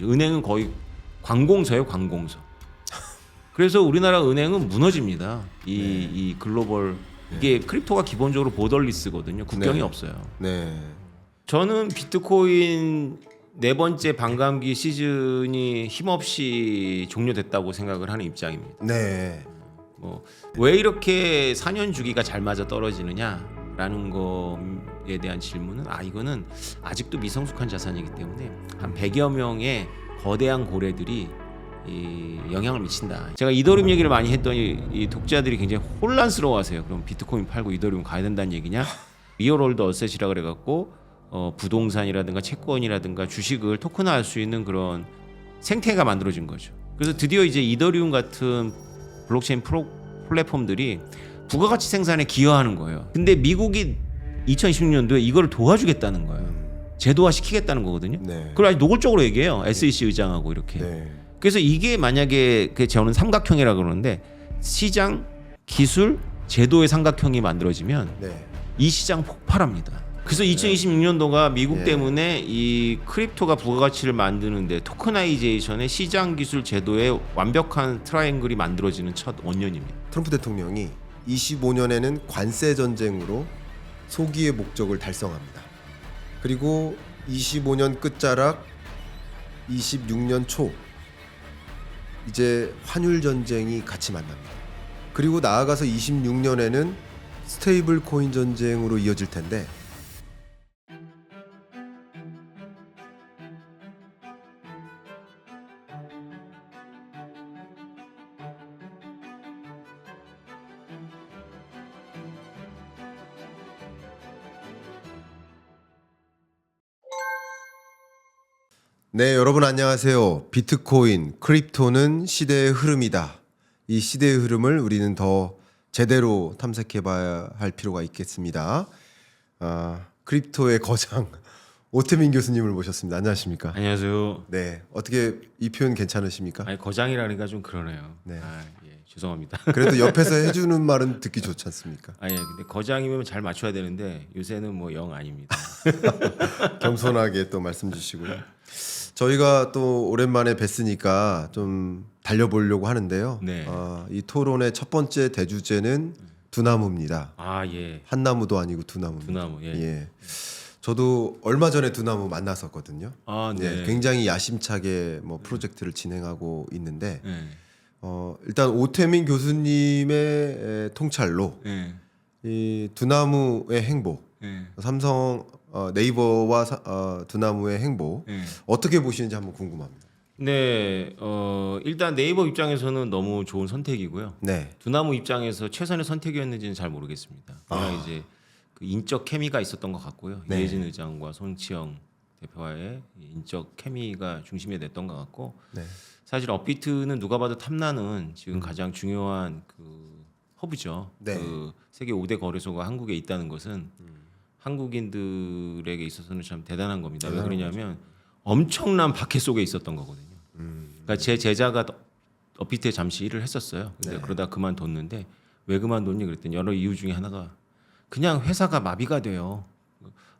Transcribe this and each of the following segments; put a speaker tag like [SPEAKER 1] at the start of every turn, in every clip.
[SPEAKER 1] 은행은 거의 관공서예요, 관공서. 그래서 우리나라 은행은 무너집니다. 이 글로벌 이게 크립토가 기본적으로 보더리스거든요. 국경이
[SPEAKER 2] 네.
[SPEAKER 1] 없어요.
[SPEAKER 2] 네.
[SPEAKER 1] 저는 비트코인 네 번째 반감기 시즌이 힘없이 종료됐다고 생각을 하는 입장입니다.
[SPEAKER 2] 네.
[SPEAKER 1] 뭐 왜 이렇게 4년 주기가 잘 맞아 떨어지느냐라는 거에 대한 질문은 이거는 아직도 미성숙한 자산이기 때문에 한 100여 명의 거대한 고래들이 이 영향을 미친다. 제가 이더리움 얘기를 많이 했더니 이 독자들이 굉장히 혼란스러워하세요. 그럼 비트코인 팔고 이더리움 가야 된다는 얘기냐? 리얼월드 어셋이라 그래갖고 부동산이라든가 채권이라든가 주식을 토큰화할 수 있는 그런 생태가 만들어진 거죠. 그래서 드디어 이제 이더리움 같은 블록체인 플랫폼들이 부가가치 생산에 기여하는 거예요. 근데 미국이 2016년도에 이거를 도와주겠다는 거예요. 제도화 시키겠다는 거거든요.
[SPEAKER 2] 네.
[SPEAKER 1] 그걸 아주 노골적으로 얘기해요. SEC 의장하고 이렇게.
[SPEAKER 2] 네.
[SPEAKER 1] 그래서 이게 만약에 저는 삼각형이라 그러는데 시장, 기술, 제도의 삼각형이 만들어지면
[SPEAKER 2] 네.
[SPEAKER 1] 이 시장 폭발합니다. 그래서 2026년도가 미국
[SPEAKER 2] 예.
[SPEAKER 1] 때문에 이 크립토가 부가가치를 만드는데 토커나이제이션의 시장, 기술, 제도의 완벽한 트라이앵글이 만들어지는 첫 원년입니다.
[SPEAKER 2] 트럼프 대통령이 25년에는 관세 전쟁으로 소기의 목적을 달성합니다. 그리고 25년 끝자락 26년 초 이제 환율 전쟁이 같이 만납니다. 그리고 나아가서 26년에는 스테이블 코인 전쟁으로 이어질 텐데 네, 여러분 안녕하세요. 비트코인, 크립토는 시대의 흐름이다. 이 시대의 흐름을 우리는 더 제대로 탐색해봐야 할 필요가 있겠습니다. 크립토의 거장 오태민 교수님을 모셨습니다. 안녕하십니까?
[SPEAKER 1] 안녕하세요.
[SPEAKER 2] 네, 어떻게 이 표현 괜찮으십니까?
[SPEAKER 1] 아니 거장이라니까 좀 그러네요.
[SPEAKER 2] 네.
[SPEAKER 1] 예, 죄송합니다.
[SPEAKER 2] 그래도 옆에서 해주는 말은 듣기 좋지 않습니까?
[SPEAKER 1] 예, 근데 거장이면 잘 맞춰야 되는데 요새는 뭐 영 아닙니다.
[SPEAKER 2] 겸손하게 또 말씀 주시고요. 저희가 또 오랜만에 뵀으니까 좀 달려보려고 하는데요.
[SPEAKER 1] 네.
[SPEAKER 2] 이 토론의 첫 번째 대주제는 두나무입니다.
[SPEAKER 1] 예.
[SPEAKER 2] 한 나무도 아니고 두나무입니다.
[SPEAKER 1] 두나무. 예.
[SPEAKER 2] 저도 얼마 전에 두나무 만났었거든요.
[SPEAKER 1] 네.
[SPEAKER 2] 굉장히 야심차게 뭐 프로젝트를 진행하고 있는데
[SPEAKER 1] 네.
[SPEAKER 2] 일단 오태민 교수님의 통찰로
[SPEAKER 1] 네.
[SPEAKER 2] 이 두나무의 행보,
[SPEAKER 1] 네.
[SPEAKER 2] 삼성 네이버와 두나무의 행보
[SPEAKER 1] 네.
[SPEAKER 2] 어떻게 보시는지 한번 궁금합니다.
[SPEAKER 1] 네, 일단 네이버 입장에서는 너무 좋은 선택이고요.
[SPEAKER 2] 네,
[SPEAKER 1] 두나무 입장에서 최선의 선택이었는지는 잘 모르겠습니다. 그러나 이제 그 인적 케미가 있었던 것 같고요.
[SPEAKER 2] 네.
[SPEAKER 1] 이해진 의장과 손치영 대표와의 인적 케미가 중심이 됐던 것 같고,
[SPEAKER 2] 네,
[SPEAKER 1] 사실 업비트는 누가 봐도 탐나는 지금 가장 중요한 그 허브죠.
[SPEAKER 2] 네.
[SPEAKER 1] 그 세계 5대 거래소가 한국에 있다는 것은 한국인들에게 있어서는 참 대단한 겁니다. 왜 그러냐면 엄청난 박해 속에 있었던 거거든요. 그러니까 제 제자가 업비트에 잠시 일을 했었어요. 근데
[SPEAKER 2] 네.
[SPEAKER 1] 그러다 그만뒀는데 왜 그만뒀니 그랬더니 여러 이유 중에 하나가 그냥 회사가 마비가 돼요.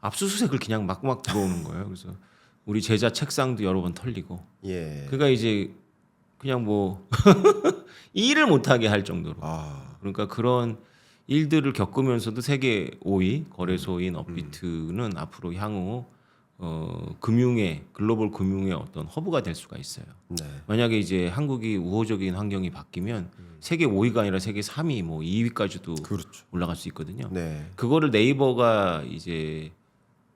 [SPEAKER 1] 압수수색을 그냥 막 들어오는 거예요. 그래서 우리 제자 책상도 여러 번 털리고.
[SPEAKER 2] 예.
[SPEAKER 1] 그러니까 이제 그냥 뭐 일을 못하게 할 정도로. 그러니까 그런 일들을 겪으면서도 세계 5위 거래소인 업비트는 앞으로 향후 금융의 글로벌 금융의 어떤 허브가 될 수가 있어요.
[SPEAKER 2] 네.
[SPEAKER 1] 만약에 이제 한국이 우호적인 환경이 바뀌면 세계 5위가 아니라 세계 3위, 뭐 2위까지도
[SPEAKER 2] 그렇죠.
[SPEAKER 1] 올라갈 수 있거든요.
[SPEAKER 2] 네.
[SPEAKER 1] 그거를 네이버가 이제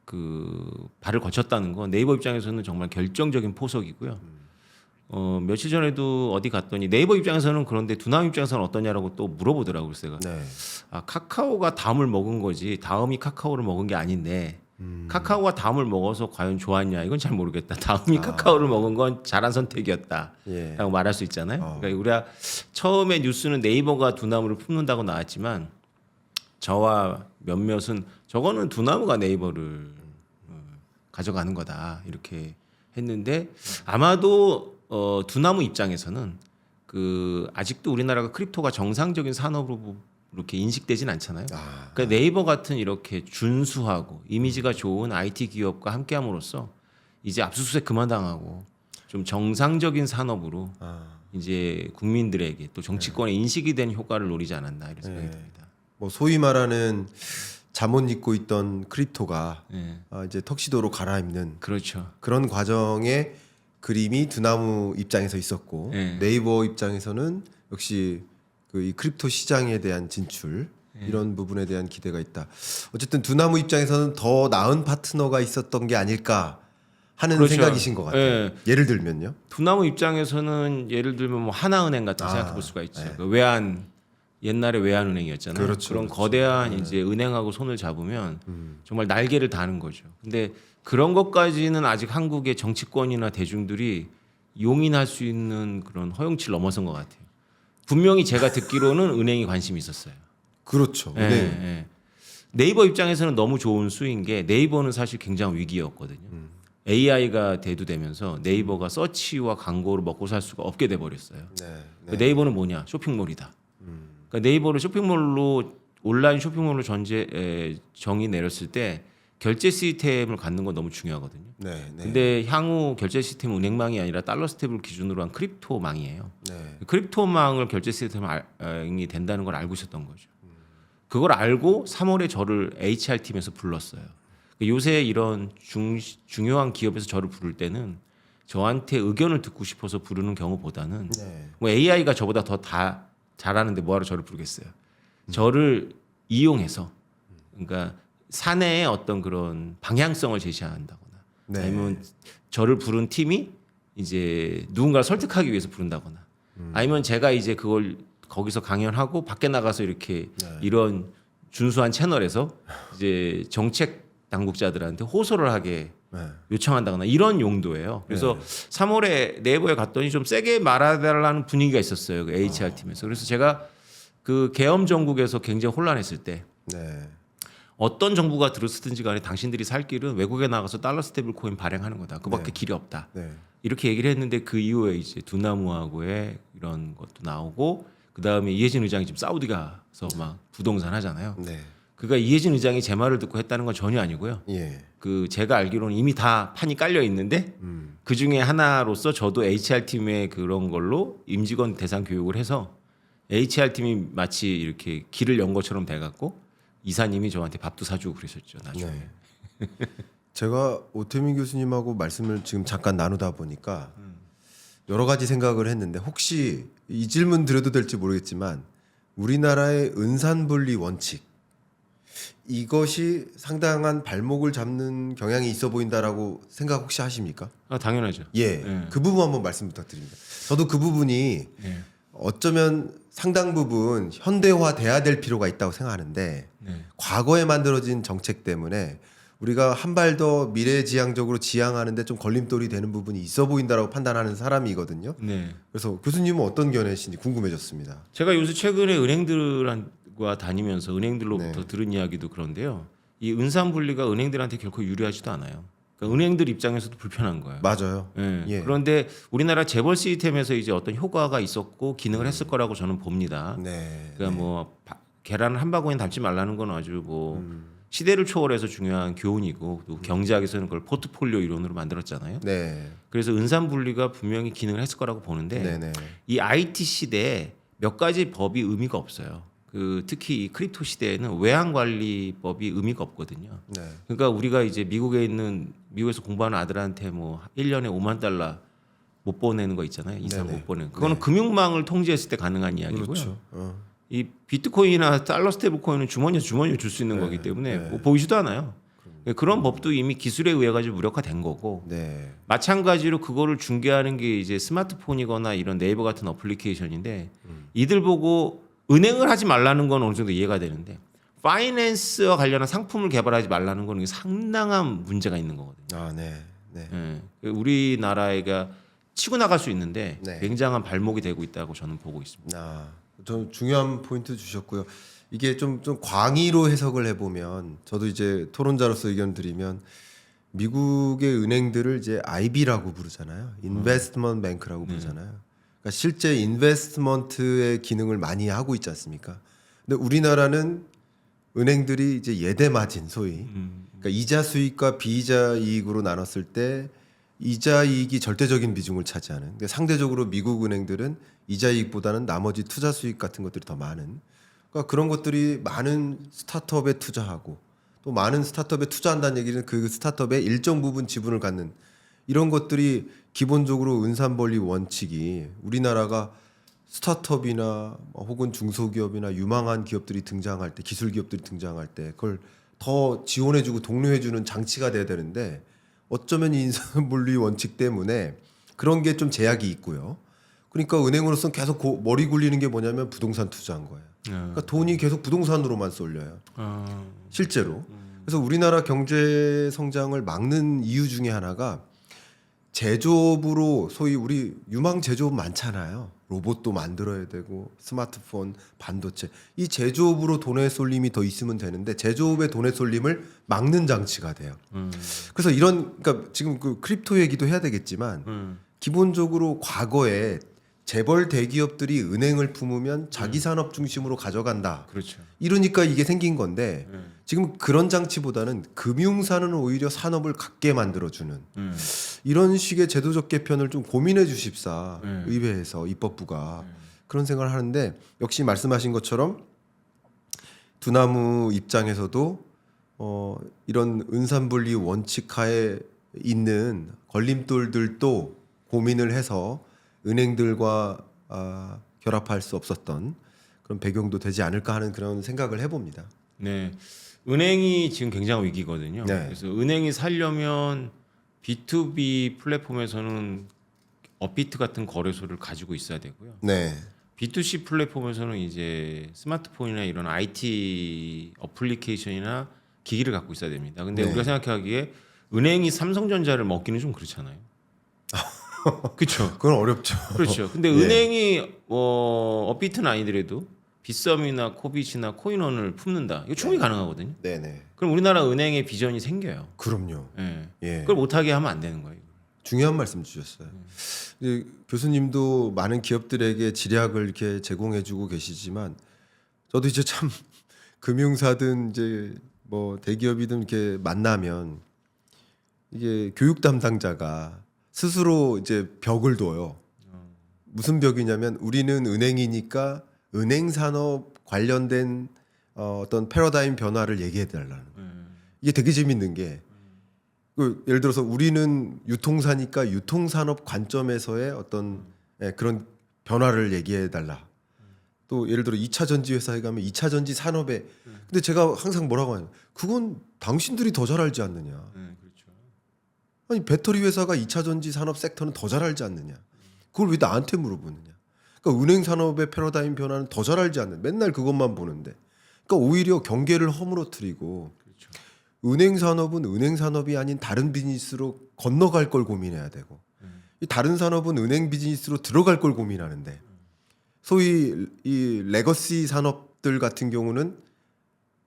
[SPEAKER 1] 그 발을 거쳤다는 건 네이버 입장에서는 정말 결정적인 포석이고요. 며칠 전에도 어디 갔더니 네이버 입장에서는 그런데 두나무 입장에서는 어떠냐라고 또 물어보더라고요. 그래서 제가
[SPEAKER 2] 네.
[SPEAKER 1] 카카오가 다음을 먹은 거지 다음이 카카오를 먹은 게 아닌데 카카오가 다음을 먹어서 과연 좋았냐 이건 잘 모르겠다. 다음이 카카오를 먹은 건 잘한 선택이었다라고
[SPEAKER 2] 예.
[SPEAKER 1] 말할 수 있잖아요. 그러니까 우리가 처음에 뉴스는 네이버가 두나무를 품는다고 나왔지만 저와 몇몇은 저거는 두나무가 네이버를 가져가는 거다 이렇게 했는데 아마도 두나무 입장에서는 그 아직도 우리나라가 크립토가 정상적인 산업으로 이렇게 인식되진 않잖아요. 그러니까 네이버 같은 이렇게 준수하고 이미지가 좋은 IT 기업과 함께함으로써 이제 압수수색 그만 당하고 좀 정상적인 산업으로 이제 국민들에게 또 정치권의 인식이 된 효과를 노리지 않았나 이런 생각이 듭니다.
[SPEAKER 2] 뭐 소위 말하는 잠옷 입고 있던 크립토가
[SPEAKER 1] 네.
[SPEAKER 2] 이제 턱시도로 갈아입는
[SPEAKER 1] 그렇죠.
[SPEAKER 2] 그런 과정의 그림이 두나무 입장에서 있었고
[SPEAKER 1] 네.
[SPEAKER 2] 네이버 입장에서는 역시 그 이 크립토 시장에 대한 진출 이런 부분에 대한 기대가 있다. 어쨌든 두나무 입장에서는 더 나은 파트너가 있었던 게 아닐까 하는
[SPEAKER 1] 그렇죠.
[SPEAKER 2] 생각이신 것 같아요.
[SPEAKER 1] 예.
[SPEAKER 2] 예를 들면요.
[SPEAKER 1] 두나무 입장에서는 예를 들면 뭐 하나은행 같은 거 생각해 볼 수가 있죠. 그 외환 옛날에 외환은행이었잖아요.
[SPEAKER 2] 그렇죠,
[SPEAKER 1] 런
[SPEAKER 2] 그렇죠.
[SPEAKER 1] 거대한 이제 은행하고 손을 잡으면 정말 날개를 다는 거죠. 근데 그런 것까지는 아직 한국의 정치권이나 대중들이 용인할 수 있는 그런 허용치를 넘어선 것 같아요. 분명히 제가 듣기로는 은행이 관심이 있었어요.
[SPEAKER 2] 그렇죠.
[SPEAKER 1] 예,
[SPEAKER 2] 네.
[SPEAKER 1] 예. 네이버 입장에서는 너무 좋은 수인 게 네이버는 사실 굉장히 위기였거든요. AI가 대두되면서 네이버가 서치와 광고로 먹고 살 수가 없게 돼 버렸어요.
[SPEAKER 2] 네.
[SPEAKER 1] 그 네이버는 뭐냐? 쇼핑몰이다. 그러니까 네이버를 쇼핑몰로 온라인 쇼핑몰로 정의 내렸을 때 결제 시스템을 갖는 건 너무 중요하거든요.
[SPEAKER 2] 네. 네.
[SPEAKER 1] 근데 향후 결제 시스템은 은행망이 아니라 달러 스텝을 기준으로 한 크립토망이에요.
[SPEAKER 2] 네.
[SPEAKER 1] 크립토망을 결제 시스템이 된다는 걸 알고 있었던 거죠. 그걸 알고 3월에 저를 HR 팀에서 불렀어요. 요새 이런 중요한 기업에서 저를 부를 때는 저한테 의견을 듣고 싶어서 부르는 경우보다는
[SPEAKER 2] 네.
[SPEAKER 1] 뭐 AI가 저보다 더 다 잘하는데 뭐하러 저를 부르겠어요. 저를 이용해서 그러니까 사내의 어떤 그런 방향성을 제시한다거나
[SPEAKER 2] 네.
[SPEAKER 1] 아니면 저를 부른 팀이 이제 누군가를 설득하기 위해서 부른다거나 아니면 제가 이제 그걸 거기서 강연하고 밖에 나가서 이렇게 이런 준수한 채널에서 이제 정책 당국자들한테 호소를 하게
[SPEAKER 2] 네.
[SPEAKER 1] 요청한다거나 이런 용도예요. 그래서 3월에 네이버에 갔더니 좀 세게 말아달라는 분위기가 있었어요. 그 HR 팀에서. 그래서 제가 그 계엄 정국에서 굉장히 혼란했을 때
[SPEAKER 2] 네.
[SPEAKER 1] 어떤 정부가 들어서든지 간에 당신들이 살 길은 외국에 나가서 달러 스테이블 코인 발행하는 거다. 그밖에 길이 없다.
[SPEAKER 2] 네.
[SPEAKER 1] 이렇게 얘기를 했는데 그 이후에 이제 두나무하고의 이런 것도 나오고 그다음에 이해진 의장이 지금 사우디 가서 막 부동산 하잖아요.
[SPEAKER 2] 네.
[SPEAKER 1] 그러니까 이해진 의장이 제 말을 듣고 했다는 건 전혀 아니고요.
[SPEAKER 2] 예.
[SPEAKER 1] 그 제가 알기로는 이미 다 판이 깔려 있는데 그 중에 하나로서 저도 HR 팀의 그런 걸로 임직원 대상 교육을 해서 HR 팀이 마치 이렇게 길을 연 것처럼 돼갖고 이사님이 저한테 밥도 사주고 그러셨죠 나중에.
[SPEAKER 2] 네. 제가 오태민 교수님하고 말씀을 지금 잠깐 나누다 보니까 여러 가지 생각을 했는데 혹시 이 질문 드려도 될지 모르겠지만 우리나라의 은산분리 원칙 이것이 상당한 발목을 잡는 경향이 있어 보인다라고 생각 혹시 하십니까?
[SPEAKER 1] 아 당연하죠.
[SPEAKER 2] 예,
[SPEAKER 1] 네.
[SPEAKER 2] 그 부분 한번 말씀 부탁드립니다. 저도 그 부분이
[SPEAKER 1] 네.
[SPEAKER 2] 어쩌면 상당 부분 현대화돼야 될 필요가 있다고 생각하는데
[SPEAKER 1] 네.
[SPEAKER 2] 과거에 만들어진 정책 때문에 우리가 한 발 더 미래지향적으로 지향하는데 좀 걸림돌이 되는 부분이 있어 보인다라고 판단하는 사람이거든요.
[SPEAKER 1] 네.
[SPEAKER 2] 그래서 교수님은 어떤 견해신지 궁금해졌습니다.
[SPEAKER 1] 제가 요새 최근에 은행들과 다니면서 은행들로부터
[SPEAKER 2] 네.
[SPEAKER 1] 들은 이야기도 그런데요. 이 은산 분리가 은행들한테 결코 유리하지도 않아요. 그러니까 은행들 입장에서도 불편한 거예요.
[SPEAKER 2] 맞아요.
[SPEAKER 1] 예.
[SPEAKER 2] 예.
[SPEAKER 1] 그런데 우리나라 재벌 시스템에서 이제 어떤 효과가 있었고 기능을 했을 거라고 저는 봅니다.
[SPEAKER 2] 네.
[SPEAKER 1] 그러니까 뭐 계란을 한 바구니에 담지 말라는 건 아주 뭐 시대를 초월해서 중요한 교훈이고 또 경제학에서는 그걸 포트폴리오 이론으로 만들었잖아요.
[SPEAKER 2] 네.
[SPEAKER 1] 그래서 은산 분리가 분명히 기능을 했을 거라고 보는데
[SPEAKER 2] 네. 네.
[SPEAKER 1] 이 IT 시대에 몇 가지 법이 의미가 없어요. 그 특히 이 크립토 시대에는 외환 관리법이 의미가 없거든요.
[SPEAKER 2] 네.
[SPEAKER 1] 그러니까 우리가 이제 미국에서 공부하는 아들한테 뭐 1년에 5만 달러 못 보내는 거 있잖아요. 이상
[SPEAKER 2] 네네.
[SPEAKER 1] 못 보내는. 그거는 금융망을 통제했을 때 가능한 이야기고요.
[SPEAKER 2] 그렇죠.
[SPEAKER 1] 이 비트코인이나 달러 스테이블 코인은 주머니에 줄 수 있는 거기 때문에 뭐 보이지도 않아요. 그런 법도 이미 기술에 의해 가지고 무력화된 거고
[SPEAKER 2] 네.
[SPEAKER 1] 마찬가지로 그거를 중개하는 게 이제 스마트폰이거나 이런 네이버 같은 어플리케이션인데 이들 보고 은행을 하지 말라는 건 어느 정도 이해가 되는데 파이낸스와 관련한 상품을 개발하지 말라는 건 상당한 문제가 있는 거거든요.
[SPEAKER 2] 아, 네. 네.
[SPEAKER 1] 예. 우리나라가 치고 나갈 수 있는데
[SPEAKER 2] 네.
[SPEAKER 1] 굉장한 발목이 되고 있다고 저는 보고 있습니다.
[SPEAKER 2] 좀 중요한 포인트 주셨고요. 이게 좀 광의로 해석을 해보면 저도 이제 토론자로서 의견 드리면 미국의 은행들을 이제 IB라고 부르잖아요. 인베스트먼트 뱅크라고 부르잖아요. 그러니까 실제 인베스트먼트의 기능을 많이 하고 있지 않습니까? 근데 우리나라는 은행들이 이제 예대 마진 소위 그러니까 이자 수익과 비이자 이익으로 나눴을 때 이자 이익이 절대적인 비중을 차지하는. 근데 상대적으로 미국 은행들은 이자 이익보다는 나머지 투자 수익 같은 것들이 더 많은. 그러니까 그런 것들이 많은 스타트업에 투자하고 또 많은 스타트업에 투자한다는 얘기는 그 스타트업의 일정 부분 지분을 갖는 이런 것들이 기본적으로 은산벌리 원칙이 우리나라가 스타트업이나 혹은 중소기업이나 유망한 기업들이 등장할 때 기술 기업들이 등장할 때 그걸 더 지원해주고 독려해주는 장치가 돼야 되는데 어쩌면 이 인산분리 원칙 때문에 그런 게 좀 제약이 있고요. 그러니까 은행으로서는 계속 머리 굴리는 게 뭐냐면 부동산 투자한 거예요. 그러니까 돈이 계속 부동산으로만 쏠려요. 실제로. 그래서 우리나라 경제 성장을 막는 이유 중에 하나가 제조업으로 소위 우리 유망 제조업 많잖아요. 로봇도 만들어야 되고 스마트폰, 반도체. 이 제조업으로 돈의 쏠림이 더 있으면 되는데 제조업의 돈의 쏠림을 막는 장치가 돼요. 그래서 그러니까 지금 그 크립토 얘기도 해야 되겠지만 기본적으로 과거에 재벌 대기업들이 은행을 품으면 자기 산업 중심으로 가져간다.
[SPEAKER 1] 그렇죠.
[SPEAKER 2] 이러니까 이게 생긴 건데 지금 그런 장치보다는 금융사는 오히려 산업을 갖게 만들어주는 이런 식의 제도적 개편을 좀 고민해 주십사 의회에서 입법부가 그런 생각을 하는데 역시 말씀하신 것처럼 두나무 입장에서도 이런 은산분리 원칙하에 있는 걸림돌들도 고민을 해서 은행들과 결합할 수 없었던 그런 배경도 되지 않을까 하는 그런 생각을 해봅니다.
[SPEAKER 1] 네, 은행이 지금 굉장히 위기거든요.
[SPEAKER 2] 네.
[SPEAKER 1] 그래서 은행이 살려면 B2B 플랫폼에서는 업비트 같은 거래소를 가지고 있어야 되고요.
[SPEAKER 2] 네,
[SPEAKER 1] B2C 플랫폼에서는 이제 스마트폰이나 이런 IT 어플리케이션이나 기기를 갖고 있어야 됩니다. 근데
[SPEAKER 2] 네.
[SPEAKER 1] 우리가 생각하기에 은행이 삼성전자를 먹기는 좀 그렇잖아요. 그렇죠.
[SPEAKER 2] 그건 어렵죠.
[SPEAKER 1] 그렇죠. 근데
[SPEAKER 2] 예.
[SPEAKER 1] 은행이 업비트는 아니더라도 빗썸이나 코빗이나 코인원을 품는다. 이거 충분히 가능하거든요.
[SPEAKER 2] 네네.
[SPEAKER 1] 그럼 우리나라 은행의 비전이 생겨요.
[SPEAKER 2] 그럼요.
[SPEAKER 1] 예.
[SPEAKER 2] 예.
[SPEAKER 1] 그걸 못하게 하면 안 되는 거예요.
[SPEAKER 2] 중요한 말씀 주셨어요. 이제 교수님도 많은 기업들에게 지략을 이렇게 제공해주고 계시지만 저도 이제 참 금융사든 이제 뭐 대기업이든 이렇게 만나면 이게 교육 담당자가 스스로 이제 벽을 둬요. 무슨 벽이냐면 우리는 은행이니까 은행 산업 관련된 어떤 패러다임 변화를 얘기해 달라는 거예요. 이게 되게 재밌는 게 예를 들어서 우리는 유통사니까 유통산업 관점에서의 어떤 그런 변화를 얘기해 달라. 또 예를 들어 2차 전지 회사에 가면 2차 전지 산업에 근데 제가 항상 뭐라고 하냐면 그건 당신들이 더 잘 알지 않느냐.
[SPEAKER 1] 그렇죠.
[SPEAKER 2] 아니 배터리 회사가 2차 전지 산업 섹터는 더 잘 알지 않느냐. 그걸 왜 나한테 물어보느냐. 그러니까 은행 산업의 패러다임 변화는 더 잘 알지 않는. 맨날 그것만 보는데. 그러니까 오히려 경계를 허물어뜨리고
[SPEAKER 1] 그렇죠.
[SPEAKER 2] 은행 산업은 은행 산업이 아닌 다른 비즈니스로 건너갈 걸 고민해야 되고 이 다른 산업은 은행 비즈니스로 들어갈 걸 고민하는데 소위 이 레거시 산업들 같은 경우는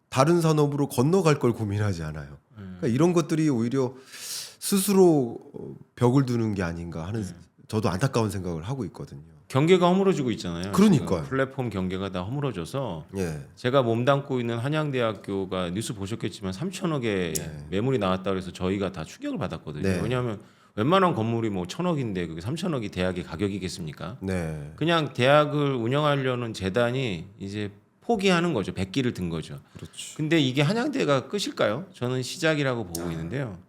[SPEAKER 2] 다른 산업으로 건너갈 걸 고민하지 않아요. 그러니까 이런 것들이 오히려 스스로 벽을 두는 게 아닌가 하는 저도 안타까운 생각을 하고 있거든요.
[SPEAKER 1] 경계가 허물어지고 있잖아요.
[SPEAKER 2] 그러니까요.
[SPEAKER 1] 지금 플랫폼 경계가 다 허물어져서
[SPEAKER 2] 예.
[SPEAKER 1] 제가 몸담고 있는 한양대학교가 뉴스 보셨겠지만 3천억의 매물이 나왔다 그래서 저희가 다 충격을 받았거든요.
[SPEAKER 2] 네.
[SPEAKER 1] 왜냐하면 웬만한 건물이 뭐 1,000억인데 그게 3천억이 대학의 가격이겠습니까?
[SPEAKER 2] 네.
[SPEAKER 1] 그냥 대학을 운영하려는 재단이 이제 포기하는 거죠. 백기를 든 거죠.
[SPEAKER 2] 그렇죠.
[SPEAKER 1] 근데 이게 한양대가 끝일까요? 저는 시작이라고 보고 있는데요.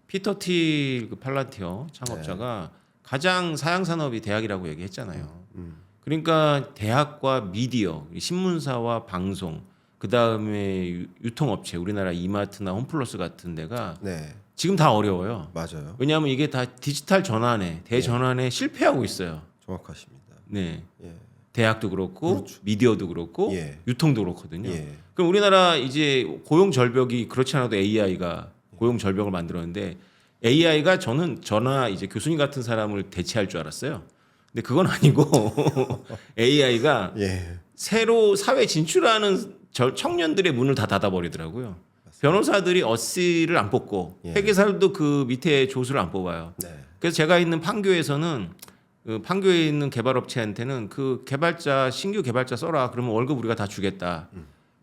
[SPEAKER 1] 피터 틸 팔란티어 창업자가 가장 사양 산업이 대학이라고 얘기했잖아요. 그러니까 대학과 미디어, 신문사와 방송, 그 다음에 유통업체, 우리나라 이마트나 홈플러스 같은 데가
[SPEAKER 2] 네.
[SPEAKER 1] 지금 다 어려워요.
[SPEAKER 2] 맞아요.
[SPEAKER 1] 왜냐하면 이게 다 디지털 전환에 대전환에 실패하고 있어요.
[SPEAKER 2] 정확하십니다.
[SPEAKER 1] 네,
[SPEAKER 2] 예.
[SPEAKER 1] 대학도 그렇고 미디어도 그렇고
[SPEAKER 2] 예.
[SPEAKER 1] 유통도 그렇거든요.
[SPEAKER 2] 예.
[SPEAKER 1] 그럼 우리나라 이제 고용 절벽이 그렇지 않아도 AI가 고용 절벽을 만들었는데 AI가 저나 이제 교수님 같은 사람을 대체할 줄 알았어요. 근데 그건 아니고 AI가
[SPEAKER 2] 예.
[SPEAKER 1] 새로 사회 진출하는 청년들의 문을 다 닫아버리더라고요. 변호사들이 어시를 안 뽑고
[SPEAKER 2] 예.
[SPEAKER 1] 회계사들도 그 밑에 조수를 안 뽑아요.
[SPEAKER 2] 네.
[SPEAKER 1] 그래서 제가 있는 판교에서는 그 판교에 있는 개발업체한테는 그 신규 개발자 써라. 그러면 월급 우리가 다 주겠다.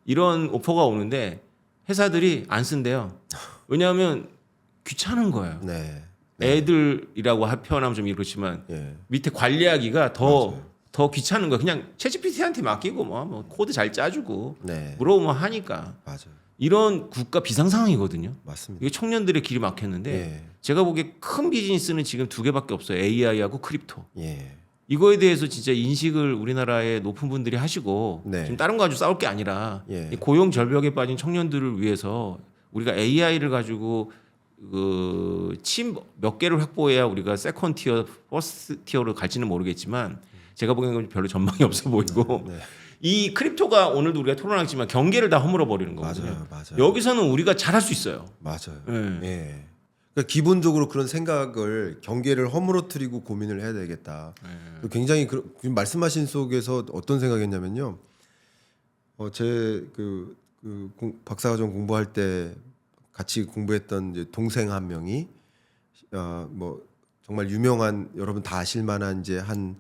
[SPEAKER 1] 이런 오퍼가 오는데 회사들이 안 쓴대요. 왜냐하면 귀찮은 거예요.
[SPEAKER 2] 네.
[SPEAKER 1] 애들이라고 표현하면 좀 이렇지만
[SPEAKER 2] 예.
[SPEAKER 1] 밑에 관리하기가
[SPEAKER 2] 맞아요.
[SPEAKER 1] 더 귀찮은 거야. 그냥 챗GPT한테 맡기고 뭐 코드 잘 짜주고
[SPEAKER 2] 네.
[SPEAKER 1] 물어보면 하니까
[SPEAKER 2] 맞아요.
[SPEAKER 1] 이런 국가 비상 상황이거든요.
[SPEAKER 2] 맞습니다.
[SPEAKER 1] 이게 청년들의 길이 막혔는데
[SPEAKER 2] 예.
[SPEAKER 1] 제가 보기에 큰 비즈니스는 지금 두 개밖에 없어요. AI하고 크립토.
[SPEAKER 2] 예.
[SPEAKER 1] 이거에 대해서 진짜 인식을 우리나라의 높은 분들이 하시고
[SPEAKER 2] 네.
[SPEAKER 1] 지금 다른 거 가지고 싸울 게 아니라
[SPEAKER 2] 예.
[SPEAKER 1] 이 고용 절벽에 빠진 청년들을 위해서 우리가 AI를 가지고 팀 몇 개를 확보해야 우리가 세컨 티어, 퍼스트 티어로 갈지는 모르겠지만 제가 보기에는 별로 전망이 없어 보이고
[SPEAKER 2] 네.
[SPEAKER 1] 이 크립토가 오늘도 우리가 토론하지만 경계를 다 허물어 버리는 거거든요.
[SPEAKER 2] 맞아요. 맞아요.
[SPEAKER 1] 여기서는 우리가 잘할 수 있어요.
[SPEAKER 2] 맞아요.
[SPEAKER 1] 예.
[SPEAKER 2] 예. 그러니까 기본적으로 그런 생각을 경계를 허물어뜨리고 고민을 해야 되겠다. 굉장히 말씀하신 속에서 어떤 생각이었냐면요. 제 박사과정 공부할 때 같이 공부했던 이제 동생 한 명이 뭐 정말 유명한 여러분 다 아실 만한 이제 한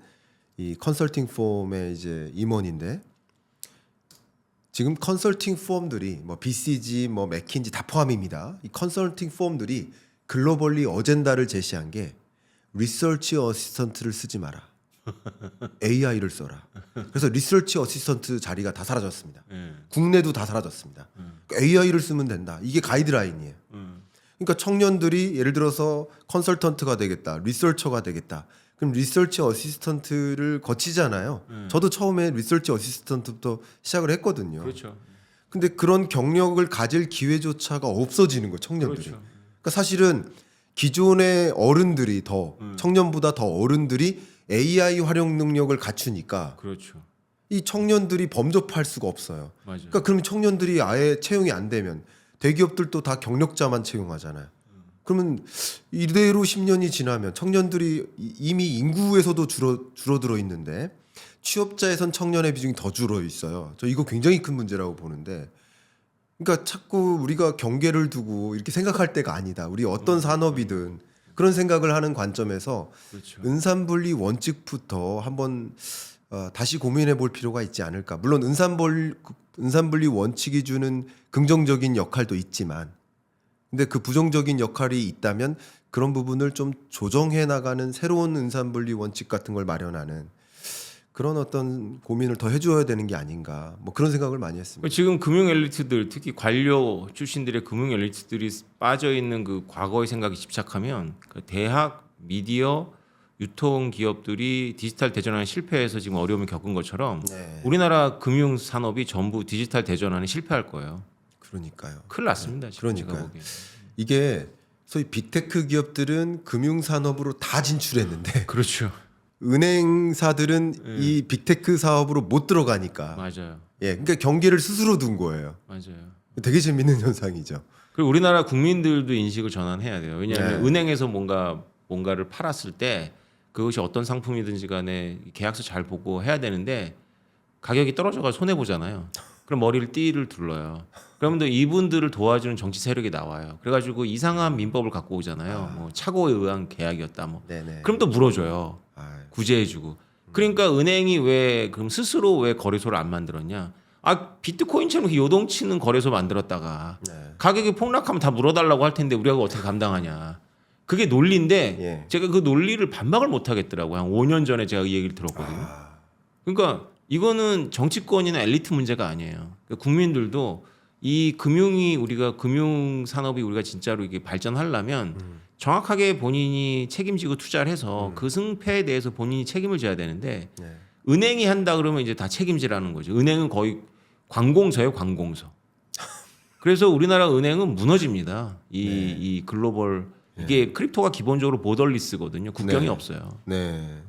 [SPEAKER 2] 이 컨설팅 폼의 이제 임원인데 지금 컨설팅 폼들이 뭐 BCG, 뭐 맥킨지 다 포함입니다. 이 컨설팅 폼들이 글로벌리 어젠다를 제시한 게 리서치 어시스턴트를 쓰지 마라. AI를 써라. 그래서 리서치 어시스턴트 자리가 다 사라졌습니다. 국내도 다 사라졌습니다. AI를 쓰면 된다. 이게 가이드라인이에요. 그러니까 청년들이 예를 들어서 컨설턴트가 되겠다, 리서처가 되겠다. 그럼 리서치 어시스턴트를 거치잖아요. 저도 처음에 리서치 어시스턴트부터 시작을 했거든요.
[SPEAKER 1] 그렇죠.
[SPEAKER 2] 근데 그런 경력을 가질 기회조차가 없어지는 거예요, 청년들이.
[SPEAKER 1] 그렇죠.
[SPEAKER 2] 그러니까 사실은 기존의 어른들이 더 청년보다 더 어른들이 AI 활용 능력을 갖추니까
[SPEAKER 1] 그렇죠.
[SPEAKER 2] 이 청년들이 범접할 수가 없어요.
[SPEAKER 1] 맞아요.
[SPEAKER 2] 그러니까 그러면 청년들이 아예 채용이 안 되면 대기업들도 다 경력자만 채용하잖아요. 그러면 이대로 10년이 지나면 청년들이 이미 인구에서도 줄어들어 있는데 취업자에선 청년의 비중이 더 줄어 있어요. 저 이거 굉장히 큰 문제라고 보는데, 그러니까 자꾸 우리가 경계를 두고 이렇게 생각할 때가 아니다. 우리 어떤 산업이든 그런 생각을 하는 관점에서
[SPEAKER 1] 그렇죠.
[SPEAKER 2] 은산분리 원칙부터 한번 다시 고민해 볼 필요가 있지 않을까. 물론 은산분리 원칙이 주는 긍정적인 역할도 있지만, 근데 그 부정적인 역할이 있다면 그런 부분을 좀 조정해 나가는 새로운 은산분리 원칙 같은 걸 마련하는 그런 어떤 고민을 더 해줘야 되는 게 아닌가. 뭐 그런 생각을 많이 했습니다.
[SPEAKER 1] 지금 금융 엘리트들, 특히 관료 출신들의 금융 엘리트들이 빠져 있는 그 과거의 생각에 집착하면 그 대학, 미디어, 유통 기업들이 디지털 대전환에 실패해서 지금 어려움을 겪은 것처럼
[SPEAKER 2] 네.
[SPEAKER 1] 우리나라 금융 산업이 전부 디지털 대전환에 실패할 거예요.
[SPEAKER 2] 그러니까요.
[SPEAKER 1] 큰일 났습니다. 지금 제가
[SPEAKER 2] 그러니까요.
[SPEAKER 1] 보기에.
[SPEAKER 2] 이게 소위 빅테크 기업들은 금융 산업으로 다 진출했는데
[SPEAKER 1] 그렇죠.
[SPEAKER 2] 은행사들은 이 빅테크 사업으로 못 들어가니까.
[SPEAKER 1] 맞아요.
[SPEAKER 2] 예, 그러니까 경계를 스스로 둔 거예요.
[SPEAKER 1] 맞아요.
[SPEAKER 2] 되게 재밌는 현상이죠.
[SPEAKER 1] 그리고 우리나라 국민들도 인식을 전환해야 돼요. 왜냐하면
[SPEAKER 2] 네.
[SPEAKER 1] 은행에서 뭔가를 팔았을 때 그것이 어떤 상품이든지 간에 계약서 잘 보고 해야 되는데 가격이 떨어져가 손해 보잖아요. 그럼 머리를 띠를 둘러요. 그러면 이분들을 도와주는 정치 세력이 나와요. 그래가지고 이상한 민법을 갖고 오잖아요. 뭐 착오에 의한 계약이었다. 뭐.
[SPEAKER 2] 네네.
[SPEAKER 1] 그럼 또 물어줘요.
[SPEAKER 2] 아,
[SPEAKER 1] 구제해주고. 그러니까 은행이 그럼 스스로 왜 거래소를 안 만들었냐? 비트코인처럼 요동치는 거래소 만들었다가
[SPEAKER 2] 네.
[SPEAKER 1] 가격이 폭락하면 다 물어달라고 할 텐데 우리가 어떻게 감당하냐? 그게 논리인데
[SPEAKER 2] 예.
[SPEAKER 1] 제가 그 논리를 반박을 못 하겠더라고요. 한 5년 전에 제가 이 얘기를 들었거든요. 그러니까 이거는 정치권이나 엘리트 문제가 아니에요. 그러니까 국민들도 이 우리가 금융 산업이 우리가 진짜로 이게 발전하려면 정확하게 본인이 책임지고 투자를 해서 그 승패에 대해서 본인이 책임을 져야 되는데
[SPEAKER 2] 네.
[SPEAKER 1] 은행이 한다 그러면 이제 다 책임지라는 거죠. 은행은 거의 관공서예요, 관공서. 그래서 우리나라 은행은 무너집니다. 이 글로벌 이게 크립토가 기본적으로 보더리스거든요. 국경이
[SPEAKER 2] 네.
[SPEAKER 1] 없어요.
[SPEAKER 2] 네.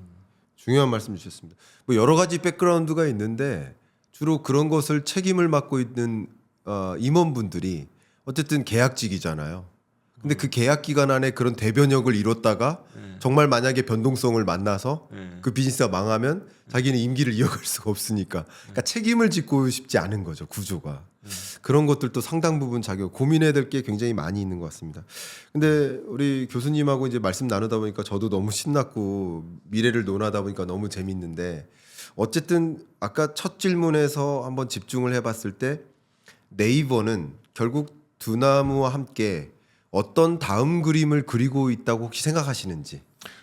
[SPEAKER 2] 중요한 말씀 주셨습니다. 뭐 여러 가지 백그라운드가 있는데 주로 그런 것을 책임을 맡고 있는 임원분들이 어쨌든 계약직이잖아요. 근데 그 계약 기간 안에 그런 대변역을 이뤘다가 정말 만약에 변동성을 만나서 그 비즈니스가 망하면 자기는 임기를 이어갈 수가 없으니까 그러니까 책임을 짓고 싶지 않은 거죠, 구조가. 그런 것들도 상당 부분 자기가 고민해야 될 게 굉장히 많이 있는 것 같습니다. 근데 우리 교수님하고 이제 말씀 나누다 보니까 저도 너무 신났고 미래를 논하다 보니까 너무 재밌는데 어쨌든 아까 첫 질문에서 한번 집중을 해봤을 때 네이버는 결국 두나무와 함께 어떤 다음 그림을 그리고 있다고 혹시 생각하시는지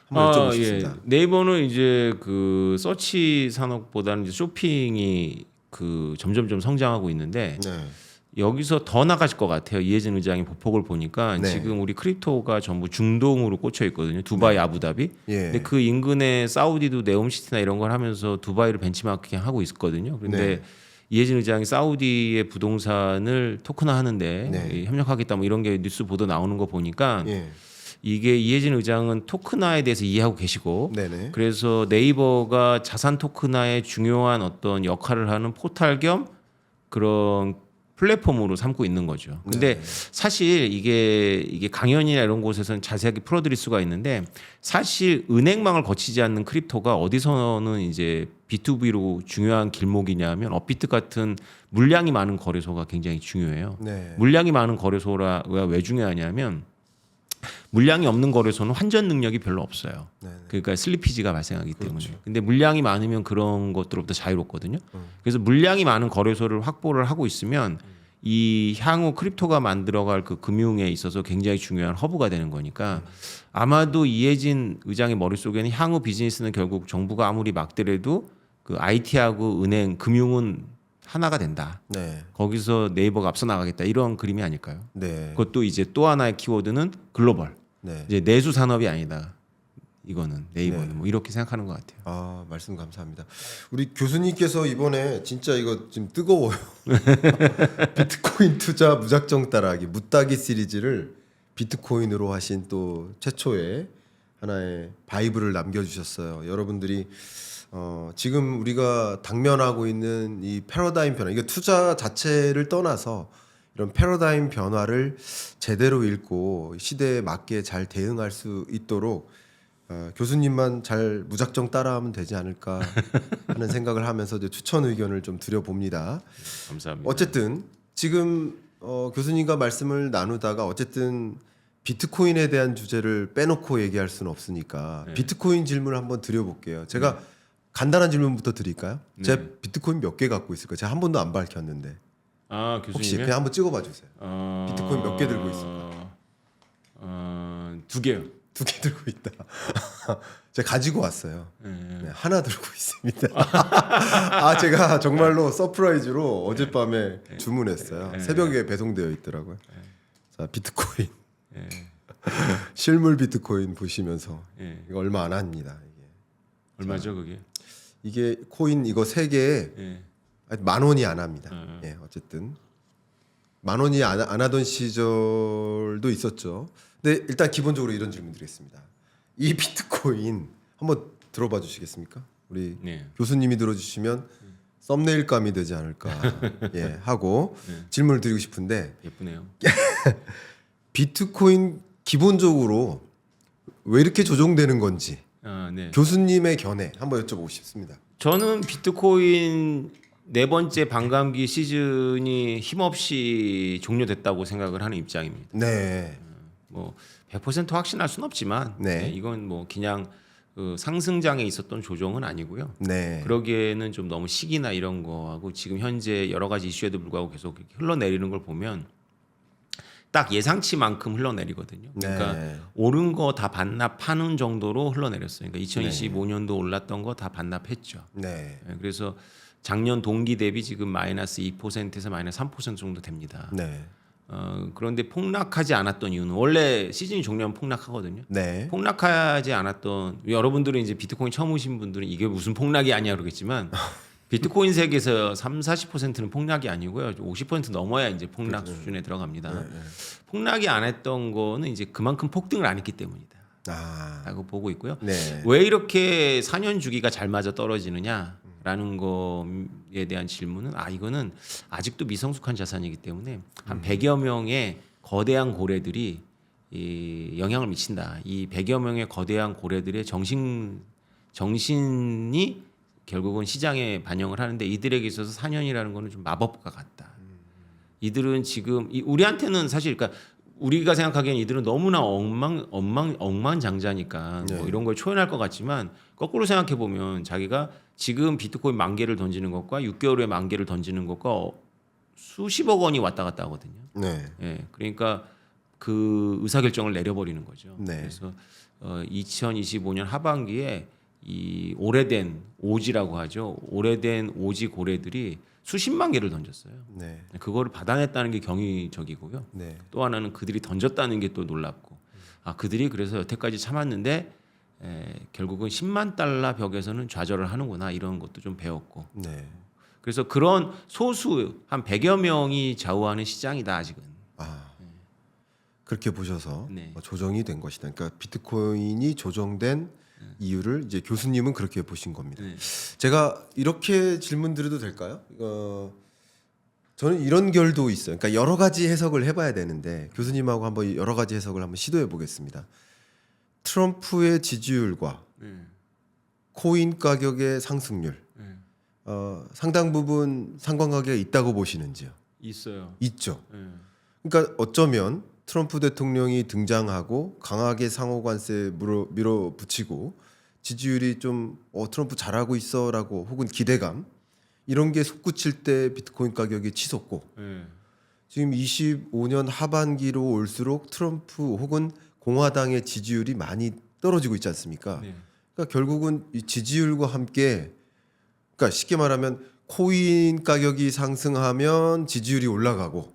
[SPEAKER 2] 한번 여쭤보겠습니다.
[SPEAKER 1] 예. 네이버는 이제 그 서치 산업보다는 이제 쇼핑이 그 점점점 성장하고 있는데
[SPEAKER 2] 네.
[SPEAKER 1] 여기서 더 나가실 것 같아요. 이해진 의장의 보폭을 보니까
[SPEAKER 2] 네.
[SPEAKER 1] 지금 우리 크립토가 전부 중동으로 꽂혀 있거든요. 두바이, 아부다비.
[SPEAKER 2] 예.
[SPEAKER 1] 근데 그 인근에 사우디도 네옴시티나 이런 걸 하면서 두바이를 벤치마킹 하고 있었거든요. 그런데
[SPEAKER 2] 네.
[SPEAKER 1] 이해진 의장이 사우디의 부동산을 토큰화하는데
[SPEAKER 2] 네.
[SPEAKER 1] 협력하겠다 뭐 이런 게 뉴스 보도 나오는 거 보니까
[SPEAKER 2] 예.
[SPEAKER 1] 이게 이해진 의장은 토큰화에 대해서 이해하고 계시고
[SPEAKER 2] 네네.
[SPEAKER 1] 그래서 네이버가 자산 토큰화의 중요한 어떤 역할을 하는 포탈 겸 그런 플랫폼으로 삼고 있는 거죠. 근데 사실 이게 강연이나 이런 곳에서는 자세하게 풀어드릴 수가 있는데 사실 은행망을 거치지 않는 크립토가 어디서는 이제 B2B로 중요한 길목이냐면 업비트 같은 물량이 많은 거래소가 굉장히 중요해요.
[SPEAKER 2] 네.
[SPEAKER 1] 물량이 많은 거래소가 왜 중요하냐면 물량이 없는 거래소는 환전 능력이 별로 없어요.
[SPEAKER 2] 네네.
[SPEAKER 1] 그러니까 슬리피지가 발생하기 때문에. 근데 물량이 많으면 그런 것들로부터 자유롭거든요. 그래서 물량이 많은 거래소를 확보를 하고 있으면 이 향후 크립토가 만들어갈 그 금융에 있어서 굉장히 중요한 허브가 되는 거니까 아마도 이해진 의장의 머릿속에는 향후 비즈니스는 결국 정부가 아무리 막더라도 그 IT하고 은행, 금융은 하나가 된다.
[SPEAKER 2] 네.
[SPEAKER 1] 거기서 네이버가 앞서 나가겠다. 이런 그림이 아닐까요?
[SPEAKER 2] 네.
[SPEAKER 1] 그것도 이제 또 하나의 키워드는 글로벌.
[SPEAKER 2] 네.
[SPEAKER 1] 이제 내수 산업이 아니다. 이거는 네이버는 뭐 이렇게 생각하는 것 같아요.
[SPEAKER 2] 아, 말씀 감사합니다. 우리 교수님께서 이번에 진짜 이거 지금 뜨거워요. 비트코인 투자 무작정 따라하기 무따기 시리즈를 비트코인으로 하신 또 최초의 하나의 바이블을 남겨주셨어요. 여러분들이 지금 우리가 당면하고 있는 이 패러다임 변화, 이거 투자 자체를 떠나서 이런 패러다임 변화를 제대로 읽고 시대에 맞게 잘 대응할 수 있도록 교수님만 잘 무작정 따라하면 되지 않을까 하는 생각을 하면서 이제 추천 의견을 좀 드려봅니다.
[SPEAKER 1] 감사합니다.
[SPEAKER 2] 어쨌든 지금 교수님과 말씀을 나누다가 어쨌든 비트코인에 대한 주제를 빼놓고 얘기할 수는 없으니까 비트코인 질문을 한번 드려볼게요. 제가 간단한 질문부터 드릴까요? 제가 비트코인 몇 개 갖고 있을까요? 제가 한 번도 안 밝혔는데
[SPEAKER 1] 아 교수님
[SPEAKER 2] 혹시 그냥 한번 찍어봐 주세요. 비트코인 몇 개 들고
[SPEAKER 1] 있을까? 2개요.
[SPEAKER 2] 2개 들고 있다. 제가 가지고 왔어요. 네, 하나 들고 있습니다. 제가 정말로 서프라이즈로 어젯밤에 주문했어요. 새벽에 배송되어 있더라고요. 자, 비트코인. 실물 비트코인 보시면서 이거 얼마 안 합니다. 이게.
[SPEAKER 1] 얼마죠 그게?
[SPEAKER 2] 이게 코인 이거 3개에
[SPEAKER 1] 예.
[SPEAKER 2] 10,000원이 안 합니다. 예, 어쨌든 10,000원이 안 하던 시절도 있었죠. 근데 일단 기본적으로 이런 질문 드리겠습니다. 이 비트코인 한번 들어봐 주시겠습니까? 우리
[SPEAKER 1] 네.
[SPEAKER 2] 교수님이 들어주시면 썸네일감이 되지 않을까 예, 하고 질문을 드리고 싶은데
[SPEAKER 1] 예쁘네요.
[SPEAKER 2] 비트코인 기본적으로 왜 이렇게 조종되는 건지
[SPEAKER 1] 네.
[SPEAKER 2] 교수님의 견해 한번 여쭤보고 싶습니다.
[SPEAKER 1] 저는 비트코인 4번째 반감기 시즌이 힘없이 종료됐다고 생각을 하는 입장입니다.
[SPEAKER 2] 네.
[SPEAKER 1] 뭐 100% 확신할 수는 없지만
[SPEAKER 2] 네.
[SPEAKER 1] 이건 뭐 그냥 그 상승장에 있었던 조정은 아니고요.
[SPEAKER 2] 네.
[SPEAKER 1] 그러기에는 좀 너무 시기나 이런 거하고 지금 현재 여러 가지 이슈에도 불구하고 계속 이렇게 흘러내리는 걸 보면 딱 예상치만큼 흘러내리거든요. 그러니까
[SPEAKER 2] 네.
[SPEAKER 1] 오른 거 다 반납하는 정도로 흘러내렸어요. 그러니까 2025년도 올랐던 거 다 반납했죠.
[SPEAKER 2] 네.
[SPEAKER 1] 그래서 작년 동기 대비 지금 마이너스 2%에서 마이너스 3% 정도 됩니다.
[SPEAKER 2] 네.
[SPEAKER 1] 그런데 폭락하지 않았던 이유는 원래 시즌이 종료하면 폭락하거든요.
[SPEAKER 2] 네.
[SPEAKER 1] 폭락하지 않았던 여러분들은 이제 비트코인 처음 오신 분들은 이게 무슨 폭락이 아니야 그러겠지만 비트코인 세계에서 40%는 폭락이 아니고요. 50% 넘어야 이제 폭락 수준에 들어갑니다. 폭락이 안 했던 거는 이제 그만큼 폭등을 안 했기 때문이다. 라고 보고 있고요.
[SPEAKER 2] 네.
[SPEAKER 1] 왜 이렇게 4년 주기가 잘 맞아 떨어지느냐라는 거에 대한 질문은 이거는 아직도 미성숙한 자산이기 때문에 한 100여 명의 거대한 고래들이 이 영향을 미친다. 이 100여 명의 거대한 고래들의 정신이 결국은 시장에 반영을 하는데 이들에게 있어서 4년이라는 거는 좀 마법과 같다. 이들은 지금 우리한테는 사실 그러니까 우리가 생각하기엔 이들은 너무나 엉망장자니까 뭐 이런 걸 초연할 것 같지만 거꾸로 생각해 보면 자기가 지금 비트코인 10,000개를 던지는 것과 6개월 후에 10,000개를 던지는 것과 수십억 원이 왔다 갔다 하거든요.
[SPEAKER 2] 네.
[SPEAKER 1] 예, 그러니까 그 의사결정을 내려버리는 거죠.
[SPEAKER 2] 네.
[SPEAKER 1] 그래서 2025년 하반기에 이 오래된 오지라고 하죠. 오래된 오지 고래들이 수십만 개를 던졌어요.
[SPEAKER 2] 네.
[SPEAKER 1] 그거를 받아냈다는 게 경이적이고요.
[SPEAKER 2] 네.
[SPEAKER 1] 또 하나는 그들이 던졌다는 게 또 놀랍고, 그들이 그래서 여태까지 참았는데 결국은 10만 달러 벽에서는 좌절을 하는구나, 이런 것도 좀 배웠고.
[SPEAKER 2] 네.
[SPEAKER 1] 그래서 그런 소수 한 100여 명이 좌우하는 시장이다 아직은.
[SPEAKER 2] 그렇게 보셔서
[SPEAKER 1] 네.
[SPEAKER 2] 조정이 된 것이다. 그러니까 비트코인이 조정된 이유를 이제 교수님은 그렇게 보신 겁니다.
[SPEAKER 1] 네.
[SPEAKER 2] 제가 이렇게 질문 드려도 될까요? 저는 이런 결도 있어요. 그러니까 여러 가지 해석을 해봐야 되는데 교수님하고 한번 여러 가지 해석을 한번 시도해 보겠습니다. 트럼프의 지지율과 코인 가격의 상승률 상당 부분 상관관계가 있다고 보시는지요?
[SPEAKER 1] 있어요.
[SPEAKER 2] 있죠.
[SPEAKER 1] 네.
[SPEAKER 2] 그러니까 어쩌면 트럼프 대통령이 등장하고 강하게 상호 관세 밀어붙이고 지지율이 좀 트럼프 잘하고 있어라고 혹은 기대감 이런 게 솟구칠 때 비트코인 가격이 치솟고
[SPEAKER 1] 네.
[SPEAKER 2] 지금 25년 하반기로 올수록 트럼프 혹은 공화당의 지지율이 많이 떨어지고 있지 않습니까?
[SPEAKER 1] 네.
[SPEAKER 2] 그러니까 결국은 이 지지율과 함께 그러니까 쉽게 말하면 코인 가격이 상승하면 지지율이 올라가고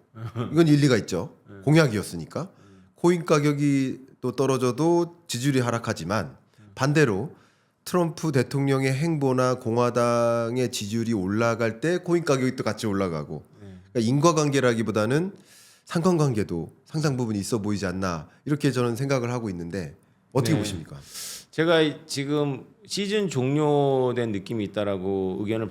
[SPEAKER 2] 이건 일리가 있죠. 공약이었으니까 코인 가격이 또 떨어져도 지지율이 하락하지만 반대로 트럼프 대통령의 행보나 공화당의 지지율이 올라갈 때 코인 가격이 또 같이 올라가고 그러니까 인과관계라기보다는 상관관계도 상당 부분 있어 보이지 않나 이렇게 저는 생각을 하고 있는데 어떻게
[SPEAKER 1] 네.
[SPEAKER 2] 보십니까?
[SPEAKER 1] 제가 지금 시즌 종료된 느낌이 있다라고 의견을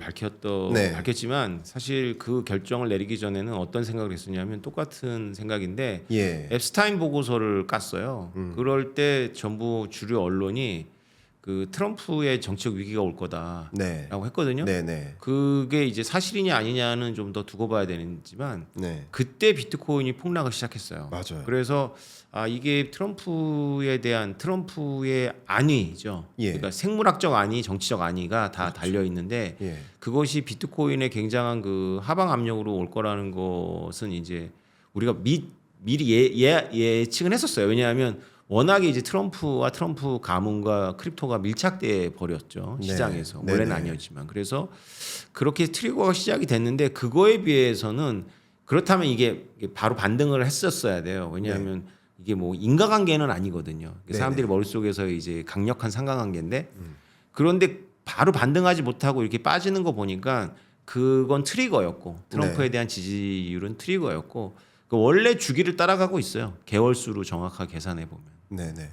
[SPEAKER 2] 네.
[SPEAKER 1] 밝혔지만 사실 그 결정을 내리기 전에는 어떤 생각을 했었냐면 똑같은 생각인데
[SPEAKER 2] 예.
[SPEAKER 1] 앱스타인 보고서를 깠어요. 그럴 때 전부 주류 언론이 그 트럼프의 정치적 위기가 올 거다라고
[SPEAKER 2] 네.
[SPEAKER 1] 했거든요.
[SPEAKER 2] 네.
[SPEAKER 1] 그게 이제 사실이냐 아니냐는 좀 더 두고 봐야 되지만
[SPEAKER 2] 네.
[SPEAKER 1] 그때 비트코인이 폭락을 시작했어요.
[SPEAKER 2] 맞아요.
[SPEAKER 1] 그래서 이게 트럼프에 대한 트럼프의 안위죠.
[SPEAKER 2] 예.
[SPEAKER 1] 그러니까 생물학적 안위, 정치적 안위가 다 달려 있는데
[SPEAKER 2] 예.
[SPEAKER 1] 그것이 비트코인의 굉장한 그 하방 압력으로 올 거라는 것은 이제 우리가 미리 예측은 했었어요. 왜냐하면 워낙에 이제 트럼프와 트럼프 가문과 크립토가 밀착돼 버렸죠.
[SPEAKER 2] 네.
[SPEAKER 1] 시장에서.
[SPEAKER 2] 네네.
[SPEAKER 1] 원래는 아니었지만. 그래서 그렇게 트리거가 시작이 됐는데 그거에 비해서는 그렇다면 이게 바로 반등을 했었어야 돼요. 왜냐하면 이게 뭐 인과관계는 아니거든요. 사람들이 머릿속에서 이제 강력한 상관관계인데 그런데 바로 반등하지 못하고 이렇게 빠지는 거 보니까 그건 트리거였고 트럼프에 대한 지지율은 트리거였고 그 원래 주기를 따라가고 있어요. 개월수로 정확하게 계산해 보면.
[SPEAKER 2] 네네.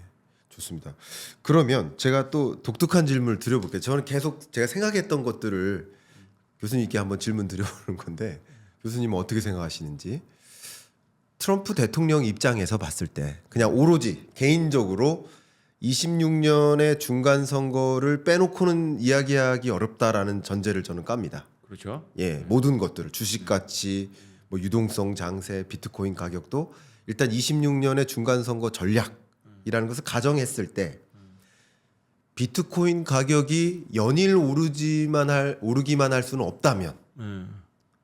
[SPEAKER 2] 좋습니다. 그러면 제가 또 독특한 질문을 드려볼게요. 저는 계속 제가 생각했던 것들을 교수님께 한번 질문 드려보는 건데 교수님은 어떻게 생각하시는지. 트럼프 대통령 입장에서 봤을 때 그냥 오로지 개인적으로 26년의 중간 선거를 빼놓고는 이야기하기 어렵다라는 전제를 저는 깝니다.
[SPEAKER 1] 그렇죠.
[SPEAKER 2] 예, 모든 것들을 주식 가치, 뭐 유동성 장세, 비트코인 가격도 일단 26년의 중간 선거 전략이라는 것을 가정했을 때 비트코인 가격이 연일 오르기만 할 수는 없다면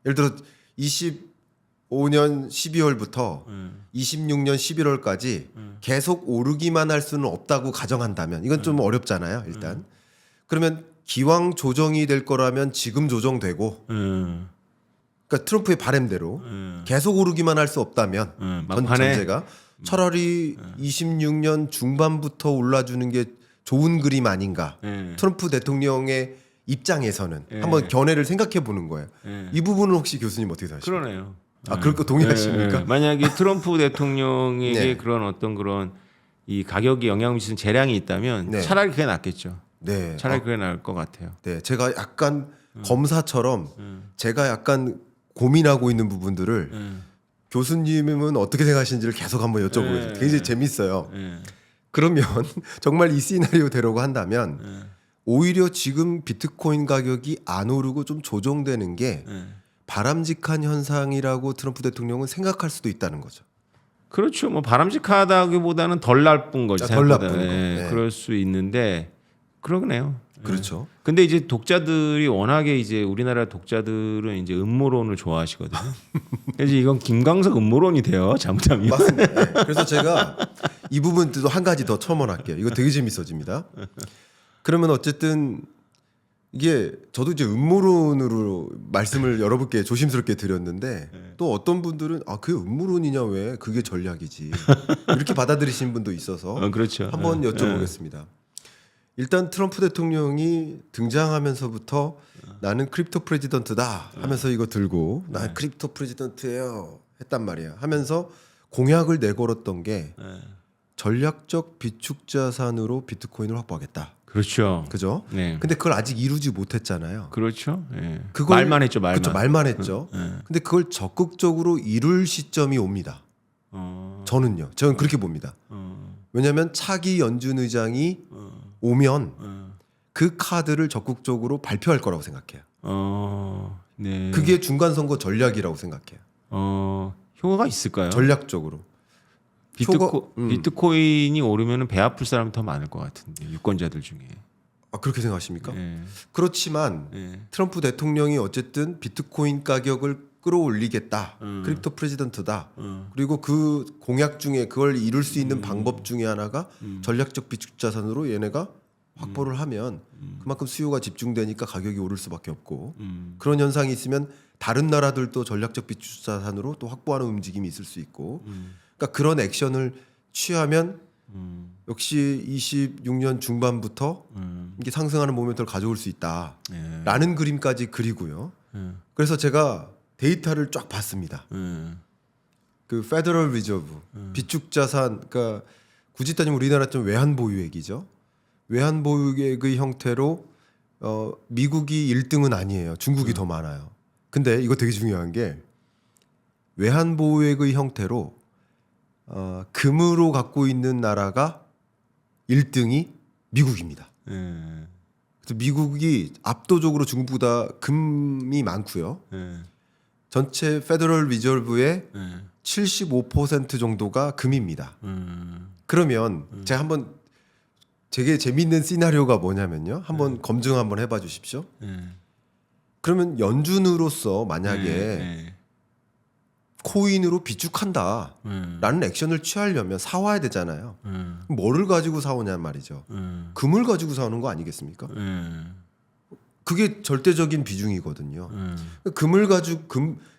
[SPEAKER 2] 예를 들어 25년 12월부터 26년 11월까지 계속 오르기만 할 수는 없다고 가정한다면 이건 좀 어렵잖아요. 일단 그러면 기왕 조정이 될 거라면 지금 조정되고 그러니까 트럼프의 바램대로 계속 오르기만 할 수 없다면 전제가 차라리 26년 중반부터 올라주는 게 좋은 그림 아닌가. 트럼프 대통령의 입장에서는 한번 견해를 생각해 보는 거예요. 이 부분은 혹시 교수님 어떻게 생각하십니까?
[SPEAKER 1] 그러네요.
[SPEAKER 2] 그럴 거 동의하십니까?
[SPEAKER 1] 만약에 트럼프 대통령에게
[SPEAKER 2] 네.
[SPEAKER 1] 그런 어떤 그런 이 가격에 영향을 미치는 재량이 있다면
[SPEAKER 2] 네.
[SPEAKER 1] 차라리 그게 낫겠죠.
[SPEAKER 2] 네.
[SPEAKER 1] 차라리 그게 나을 것 같아요.
[SPEAKER 2] 네, 제가 약간 검사처럼 제가 약간 고민하고 있는 부분들을 교수님은 어떻게 생각하시는지를 계속 한번 여쭤보겠습니다. 굉장히 재밌어요. 그러면 정말 이 시나리오대로고 한다면 오히려 지금 비트코인 가격이 안 오르고 좀 조정되는 게 바람직한 현상이라고 트럼프 대통령은 생각할 수도 있다는 거죠.
[SPEAKER 1] 그렇죠. 뭐 바람직하다기보다는 덜 나쁜 거지.
[SPEAKER 2] 덜 나쁜
[SPEAKER 1] 생각보다.
[SPEAKER 2] 거. 네.
[SPEAKER 1] 그럴 수 있는데 그러네요.
[SPEAKER 2] 그렇죠.
[SPEAKER 1] 근데 이제 독자들이 워낙에 이제 우리나라 독자들은 이제 음모론을 좋아하시거든요. 그래서 이건 김광석 음모론이 돼요. 잘못하면.
[SPEAKER 2] 맞습니다. 네. 그래서 제가 이 부분도 한 가지 더 첨언할게요. 이거 되게 재밌어집니다. 그러면 어쨌든 이게 저도 이제 음모론으로 말씀을 여러분께 조심스럽게 드렸는데 또 어떤 분들은 아 그게 음모론이냐 왜 그게 전략이지 이렇게 받아들이시는 분도 있어서
[SPEAKER 1] 그렇죠.
[SPEAKER 2] 한번 여쭤보겠습니다. 일단 트럼프 대통령이 등장하면서부터 나는 크립토 프레지던트다 하면서 이거 들고 난 크립토 프레지던트예요 했단 말이에요. 하면서 공약을 내걸었던 게 전략적 비축 자산으로 비트코인을 확보하겠다.
[SPEAKER 1] 그렇죠.
[SPEAKER 2] 그죠?
[SPEAKER 1] 네.
[SPEAKER 2] 근데 그걸 아직 이루지 못했잖아요.
[SPEAKER 1] 그렇죠. 예.
[SPEAKER 2] 그걸-
[SPEAKER 1] 말만 했죠. 말만.
[SPEAKER 2] 그렇죠. 말만 했죠.
[SPEAKER 1] 예.
[SPEAKER 2] 근데 그걸 적극적으로 이룰 시점이 옵니다. 저는요. 저는 그렇게 봅니다. 왜냐하면 차기 연준 의장이 오면 그 카드를 적극적으로 발표할 거라고 생각해요.
[SPEAKER 1] 네.
[SPEAKER 2] 그게 중간 선거 전략이라고 생각해요.
[SPEAKER 1] 효과가 있을까요?
[SPEAKER 2] 전략적으로.
[SPEAKER 1] 비트코인이 오르면 배 아플 사람이 더 많을 것 같은데 유권자들 중에.
[SPEAKER 2] 아, 그렇게 생각하십니까?
[SPEAKER 1] 예.
[SPEAKER 2] 그렇지만
[SPEAKER 1] 예.
[SPEAKER 2] 트럼프 대통령이 어쨌든 비트코인 가격을 끌어올리겠다. 크립토 프레지던트다. 그리고 그 공약 중에 그걸 이룰 수 있는 방법 중에 하나가 전략적 비축 자산으로 얘네가 확보를 하면 그만큼 수요가 집중되니까 가격이 오를 수밖에 없고 그런 현상이 있으면 다른 나라들도 전략적 비축 자산으로 또 확보하는 움직임이 있을 수 있고 그러니까 그런 액션을 취하면 역시 26년 중반부터 이게 상승하는 모멘트를 가져올 수 있다라는 그림까지 그리고요. 그래서 제가 데이터를 쫙 봤습니다. 그 페더럴 리저브 비축 자산 그러니까 굳이 따지면 우리나라 좀 외환 보유액이죠. 외환 보유액의 형태로 미국이 1등은 아니에요. 중국이 더 많아요. 근데 이거 되게 중요한 게 외환 보유액의 형태로 금으로 갖고 있는 나라가 1등이 미국입니다. 그래서 미국이 압도적으로 중국보다 금이 많고요. 전체 페더럴 리저브의 75% 정도가 금입니다. 그러면 제가 한번 되게 재미있는 시나리오가 뭐냐면요. 한번 검증 한번 해봐 주십시오. 그러면 연준으로서 만약에 코인으로 비축한다라는 액션을 취하려면 사와야 되잖아요. 뭐를 가지고 사오냔 말이죠. 금을 가지고 사오는 거 아니겠습니까? 그게 절대적인 비중이거든요. 금을 가지고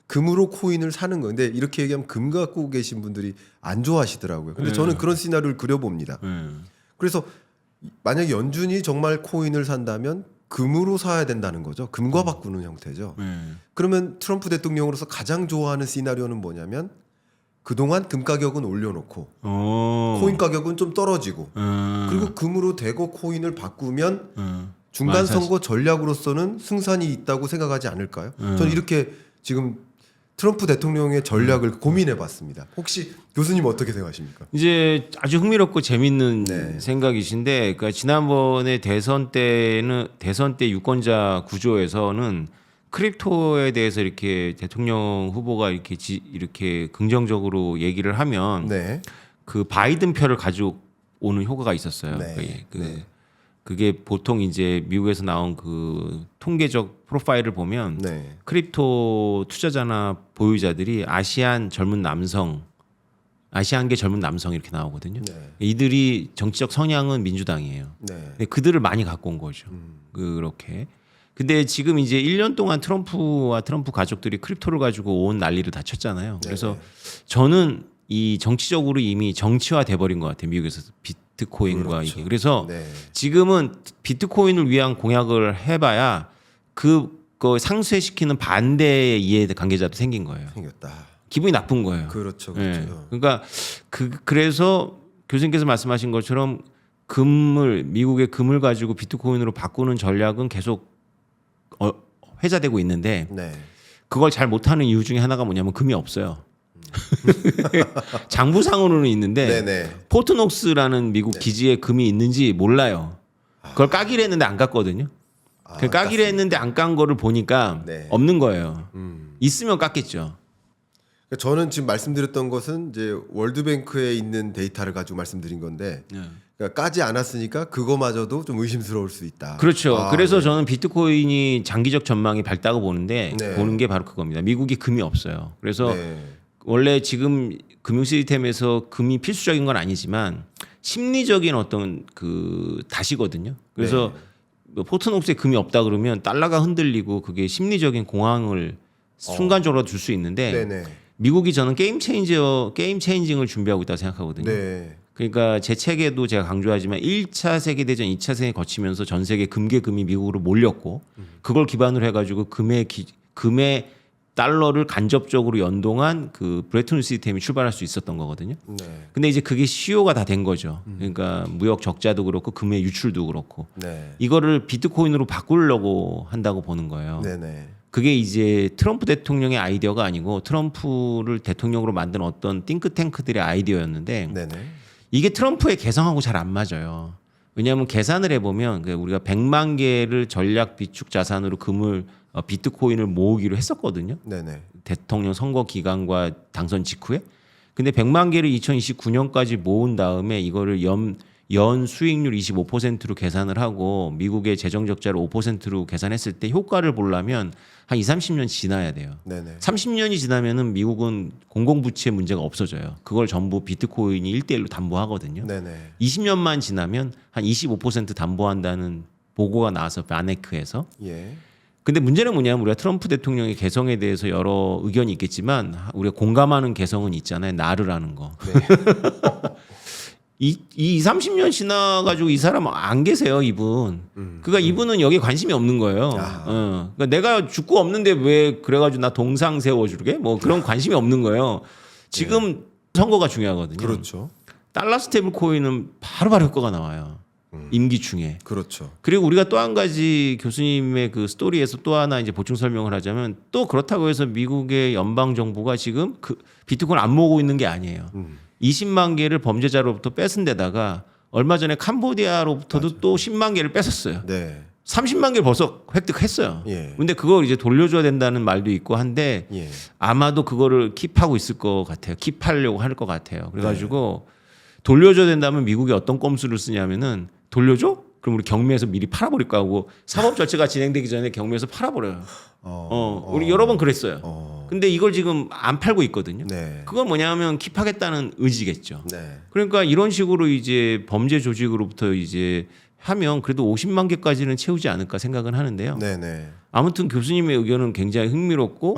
[SPEAKER 2] 금으로 코인을 사는 건데 이렇게 얘기하면 금 갖고 계신 분들이 안 좋아하시더라고요. 근데 저는 그런 시나리오를 그려봅니다. 그래서 만약 연준이 정말 코인을 산다면 금으로 사야 된다는 거죠. 금과 바꾸는 형태죠. 그러면 트럼프 대통령으로서 가장 좋아하는 시나리오는 뭐냐면 그동안 금 가격은 올려놓고 코인 가격은 좀 떨어지고 그리고 금으로 대거 코인을 바꾸면 중간 선거 전략으로서는 승산이 있다고 생각하지 않을까요? 저는 이렇게 지금 트럼프 대통령의 전략을 고민해봤습니다. 혹시 교수님 어떻게 생각하십니까?
[SPEAKER 1] 이제 아주 흥미롭고 재밌는
[SPEAKER 2] 네.
[SPEAKER 1] 생각이신데, 그러니까 지난번에 대선 때 유권자 구조에서는 크립토에 대해서 이렇게 대통령 후보가 이렇게 긍정적으로 얘기를 하면
[SPEAKER 2] 네.
[SPEAKER 1] 그 바이든 표를 가져오는 효과가 있었어요.
[SPEAKER 2] 네.
[SPEAKER 1] 그게 보통 이제 미국에서 나온 그 통계적 프로파일을 보면
[SPEAKER 2] 네.
[SPEAKER 1] 크립토 투자자나 보유자들이 아시안계 젊은 남성 이렇게 나오거든요.
[SPEAKER 2] 네.
[SPEAKER 1] 이들이 정치적 성향은 민주당이에요.
[SPEAKER 2] 네.
[SPEAKER 1] 근데 그들을 많이 갖고 온 거죠. 그렇게. 근데 지금 이제 1년 동안 트럼프와 트럼프 가족들이 크립토를 가지고 온 난리를 다 쳤잖아요. 그래서 저는 이 정치적으로 이미 정치화 돼버린 것 같아요. 미국에서 비트코인과
[SPEAKER 2] 그렇죠.
[SPEAKER 1] 이게. 그래서
[SPEAKER 2] 네.
[SPEAKER 1] 지금은 비트코인을 위한 공약을 해봐야 그거 상쇄시키는 반대의 이해 관계자도 생긴 거예요.
[SPEAKER 2] 생겼다.
[SPEAKER 1] 기분이 나쁜 거예요.
[SPEAKER 2] 그렇죠.
[SPEAKER 1] 예.
[SPEAKER 2] 그렇죠.
[SPEAKER 1] 그러니까 그래서 교수님께서 말씀하신 것처럼 미국의 금을 가지고 비트코인으로 바꾸는 전략은 계속 회자되고 있는데
[SPEAKER 2] 네.
[SPEAKER 1] 그걸 잘 못하는 이유 중에 하나가 뭐냐면 금이 없어요. 장부상으로는 있는데
[SPEAKER 2] 네네.
[SPEAKER 1] 포트녹스라는 미국 기지에 금이 있는지 몰라요. 그걸 까기로 했는데 안 깠거든요. 그 까기로 했는데 안 깐 거를 보니까
[SPEAKER 2] 네.
[SPEAKER 1] 없는 거예요. 있으면 깠겠죠.
[SPEAKER 2] 그러니까 저는 지금 말씀드렸던 것은 이제 월드뱅크에 있는 데이터를 가지고 말씀드린 건데
[SPEAKER 1] 네.
[SPEAKER 2] 그러니까 까지 않았으니까 그거마저도 좀 의심스러울 수 있다.
[SPEAKER 1] 그렇죠.
[SPEAKER 2] 아,
[SPEAKER 1] 그래서
[SPEAKER 2] 네.
[SPEAKER 1] 저는 비트코인이 장기적 전망이 밝다고 보는데
[SPEAKER 2] 네.
[SPEAKER 1] 보는 게 바로 그겁니다. 미국이 금이 없어요. 그래서
[SPEAKER 2] 네.
[SPEAKER 1] 원래 지금 금융 시스템에서 금이 필수적인 건 아니지만 심리적인 어떤 그 다시거든요. 그래서 뭐 포트녹스에 금이 없다 그러면 달러가 흔들리고 그게 심리적인 공황을 순간적으로 줄 수 있는데
[SPEAKER 2] 네네.
[SPEAKER 1] 미국이 저는 게임 체인징을 준비하고 있다고 생각하거든요.
[SPEAKER 2] 네.
[SPEAKER 1] 그러니까 제 책에도 제가 강조하지만 1차 세계대전, 2차 세계 거치면서 전 세계 금이 미국으로 몰렸고 그걸 기반으로 해가지고 금의 달러를 간접적으로 연동한 그 브레튼 우드 시스템이 출발할 수 있었던 거거든요.
[SPEAKER 2] 네.
[SPEAKER 1] 근데 이제 그게 시효가 다 된 거죠. 그러니까 무역 적자도 그렇고 금의 유출도 그렇고
[SPEAKER 2] 네.
[SPEAKER 1] 이거를 비트코인으로 바꾸려고 한다고 보는 거예요.
[SPEAKER 2] 네네.
[SPEAKER 1] 그게 이제 트럼프 대통령의 아이디어가 아니고 트럼프를 대통령으로 만든 어떤 띵크탱크들의 아이디어였는데
[SPEAKER 2] 네네.
[SPEAKER 1] 이게 트럼프의 개성하고 잘 안 맞아요. 왜냐하면 계산을 해보면 우리가 100만 개를 전략 비축 자산으로 비트코인을 모으기로 했었거든요.
[SPEAKER 2] 네네.
[SPEAKER 1] 대통령 선거 기간과 당선 직후에. 근데 100만 개를 2029년까지 모은 다음에 이거를 연 수익률 25%로 계산을 하고 미국의 재정 적자를 5%로 계산했을 때 효과를 보려면 한 20-30년 지나야 돼요.
[SPEAKER 2] 네네.
[SPEAKER 1] 30년이 지나면은 미국은 공공부채 문제가 없어져요. 그걸 전부 비트코인이 1대1로 담보하거든요.
[SPEAKER 2] 네네.
[SPEAKER 1] 20년만 지나면 한 25% 담보한다는 보고가 나와서 바네크에서.
[SPEAKER 2] 예. 근데
[SPEAKER 1] 근데 문제는 뭐냐면 우리가 트럼프 대통령의 개성에 대해서 여러 의견이 있겠지만 우리가 공감하는 개성은 있잖아요. 나르라는 거.
[SPEAKER 2] 네.
[SPEAKER 1] 30년 지나가지고 이 사람 안 계세요, 이분. 그러니까 이분은 여기에 관심이 없는 거예요. 그러니까 내가 죽고 없는데 왜 그래가지고 나 동상 세워주게? 뭐 그런 관심이 없는 거예요. 지금 선거가 중요하거든요.
[SPEAKER 2] 그렇죠.
[SPEAKER 1] 달러 스테이블 코인은 바로바로 효과가 나와요. 임기 중에.
[SPEAKER 2] 그렇죠.
[SPEAKER 1] 그리고 우리가 또 한 가지 교수님의 그 스토리에서 또 하나 이제 보충 설명을 하자면 또 그렇다고 해서 미국의 연방 정부가 지금 그 비트코인 안 모으고 있는 게 아니에요. 20만 개를 범죄자로부터 뺏은 데다가 얼마 전에 캄보디아로부터도 또 10만 개를 뺏었어요.
[SPEAKER 2] 네.
[SPEAKER 1] 30만 개를 벌써 획득했어요.
[SPEAKER 2] 예.
[SPEAKER 1] 근데 그걸 이제 돌려줘야 된다는 말도 있고 한데
[SPEAKER 2] 예.
[SPEAKER 1] 아마도 그거를 킵하고 있을 것 같아요. 킵하려고 할 것 같아요. 그래가지고 돌려줘야 된다면 미국이 어떤 꼼수를 쓰냐면은 돌려줘? 그럼 우리 경매에서 미리 팔아버릴까 하고 사법 절차가 진행되기 전에 경매에서 팔아버려요. 우리 여러 번 그랬어요. 근데 이걸 지금 안 팔고 있거든요.
[SPEAKER 2] 네.
[SPEAKER 1] 그건 뭐냐면 킵하겠다는 의지겠죠.
[SPEAKER 2] 네.
[SPEAKER 1] 그러니까 이런 식으로 이제 범죄 조직으로부터 이제 하면 그래도 50만 개까지는 채우지 않을까 생각은 하는데요.
[SPEAKER 2] 네네.
[SPEAKER 1] 아무튼 교수님의 의견은 굉장히 흥미롭고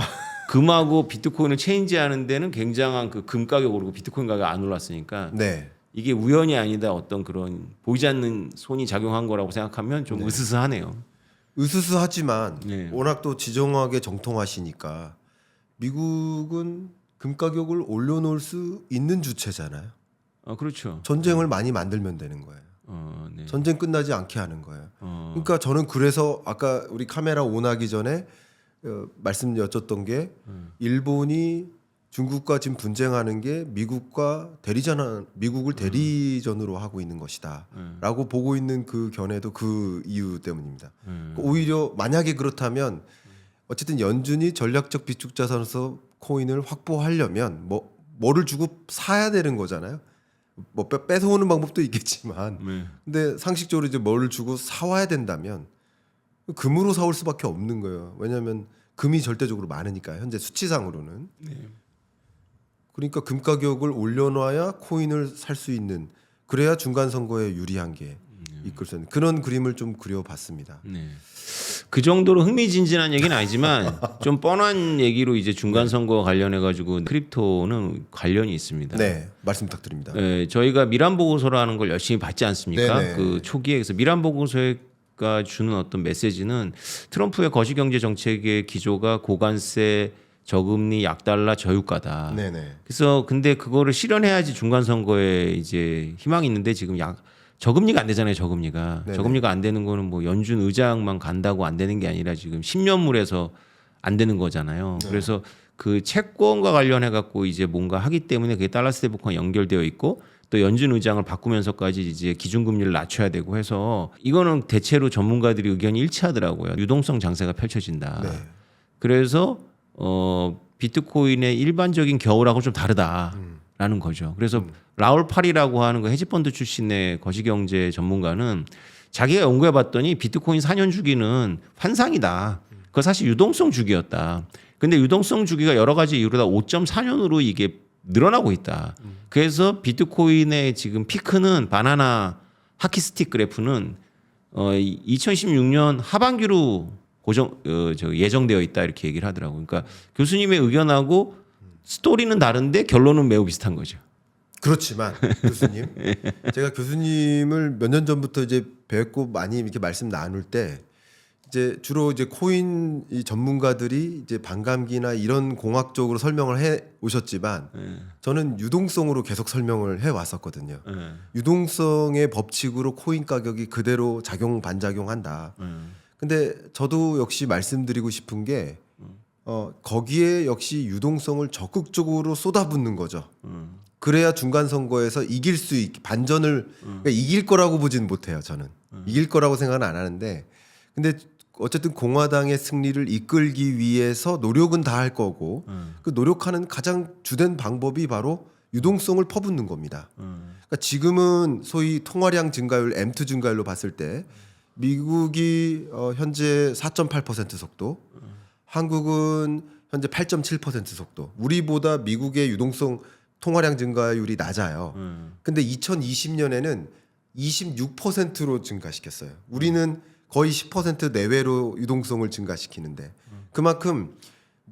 [SPEAKER 1] 금하고 비트코인을 체인지하는 데는 굉장한 그 금 가격 오르고 비트코인 가격 안 올랐으니까
[SPEAKER 2] 네.
[SPEAKER 1] 이게 우연이 아니다 어떤 그런 보이지 않는 손이 작용한 거라고 생각하면 좀 으스스하네요.
[SPEAKER 2] 으스스하지만
[SPEAKER 1] 네.
[SPEAKER 2] 워낙 또 지정학에 정통하시니까 미국은 금 가격을 올려놓을 수 있는 주체잖아요.
[SPEAKER 1] 그렇죠.
[SPEAKER 2] 전쟁을 많이 만들면 되는 거예요.
[SPEAKER 1] 네.
[SPEAKER 2] 전쟁 끝나지 않게 하는 거예요. 그러니까 저는 그래서 아까 우리 카메라 온하기 전에 말씀 여쭸던 게 일본이 중국과 지금 분쟁하는 게 미국을 대리전으로 하고 있는 것이다라고 보고 있는 그 견해도 그 이유 때문입니다. 오히려 만약에 그렇다면 어쨌든 연준이 전략적 비축 자산으로서 코인을 확보하려면 뭐를 주고 사야 되는 거잖아요. 뭐 뺏어오는 방법도 있겠지만, 근데 상식적으로 이제 뭐를 주고 사와야 된다면 금으로 사올 수밖에 없는 거예요. 왜냐하면 금이 절대적으로 많으니까 현재 수치상으로는. 그러니까 금 가격을 올려놔야 코인을 살 수 있는, 그래야 중간 선거에 유리한 게 이끌 수 있는 그런 그림을 좀 그려봤습니다.
[SPEAKER 1] 네. 그 정도로 흥미진진한 얘기는 아니지만 좀 뻔한 얘기로 이제 중간 선거와 관련해 가지고 크립토는 관련이 있습니다.
[SPEAKER 2] 네, 말씀 부탁드립니다.
[SPEAKER 1] 네, 저희가 미란 보고서라는 걸 열심히 받지 않습니까?
[SPEAKER 2] 네네.
[SPEAKER 1] 그 초기에 그래서 미란 보고서가 주는 어떤 메시지는 트럼프의 거시 경제 정책의 기조가 고관세, 저금리, 약달러, 저유가다.
[SPEAKER 2] 네네.
[SPEAKER 1] 그래서 근데 그거를 실현해야지 중간 선거에 이제 희망이 있는데 지금 저금리가 안 되잖아요. 저금리가.
[SPEAKER 2] 네네.
[SPEAKER 1] 저금리가 안 되는 거는 뭐 연준 의장만 간다고 안 되는 게 아니라 지금 10년물에서 안 되는 거잖아요.
[SPEAKER 2] 네.
[SPEAKER 1] 그래서 그 채권과 관련해 갖고 이제 뭔가 하기 때문에 그게 달러 스테이블코인과 연결되어 있고 또 연준 의장을 바꾸면서까지 이제 기준금리를 낮춰야 되고 해서 이거는 대체로 전문가들이 의견이 일치하더라고요. 유동성 장세가 펼쳐진다.
[SPEAKER 2] 네.
[SPEAKER 1] 그래서 비트코인의 일반적인 겨울하고 좀 다르다라는 거죠. 그래서 라울 파리라고 하는 거 헤지펀드 출신의 거시경제 전문가는 자기가 연구해 봤더니 비트코인 4년 주기는 환상이다. 그거 사실 유동성 주기였다. 근데 유동성 주기가 여러 가지 이유로 다 5.4년으로 이게 늘어나고 있다. 그래서 비트코인의 지금 피크는 바나나 하키스틱 그래프는 2016년 하반기로 예정되어 있다 이렇게 얘기를 하더라고요. 그러니까 교수님의 의견하고 스토리는 다른데 결론은 매우 비슷한 거죠.
[SPEAKER 2] 그렇지만 교수님, 제가 교수님을 몇 년 전부터 이제 뵙고 많이 이렇게 말씀 나눌 때 이제 주로 이제 코인 이 전문가들이 이제 반감기나 이런 공학적으로 설명을 해 오셨지만 저는 유동성으로 계속 설명을 해 왔었거든요. 유동성의 법칙으로 코인 가격이 그대로 작용 반작용한다. 근데 저도 역시 말씀드리고 싶은 게 거기에 역시 유동성을 적극적으로 쏟아붓는 거죠. 그래야 중간 선거에서 이길 수 반전을 그러니까 이길 거라고 보진 못해요. 저는 이길 거라고 생각은 안 하는데 근데 어쨌든 공화당의 승리를 이끌기 위해서 노력은 다 할 거고 그 노력하는 가장 주된 방법이 바로 유동성을 퍼붓는 겁니다. 그러니까 지금은 소위 통화량 증가율 M2 증가율로 봤을 때 미국이 현재 4.8% 속도, 한국은 현재 8.7% 속도. 우리보다 미국의 유동성 통화량 증가율이 낮아요. 근데 2020년에는 26%로 증가시켰어요. 우리는 거의 10% 내외로 유동성을 증가시키는데 그만큼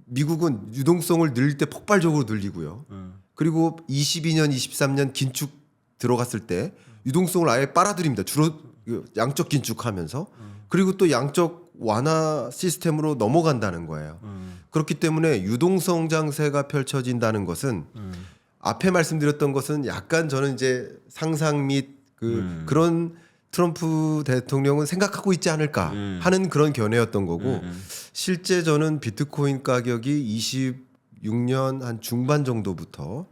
[SPEAKER 2] 미국은 유동성을 늘릴 때 폭발적으로 늘리고요. 그리고 22년, 23년 긴축 들어갔을 때 유동성을 아예 빨아들입니다. 주로 양적 긴축하면서 그리고 또 양적 완화 시스템으로 넘어간다는 거예요. 그렇기 때문에 유동성 장세가 펼쳐진다는 것은 앞에 말씀드렸던 것은 약간 저는 이제 상상 및 그런 트럼프 대통령은 생각하고 있지 않을까 하는 그런 견해였던 거고 실제 저는 비트코인 가격이 26년 한 중반 정도부터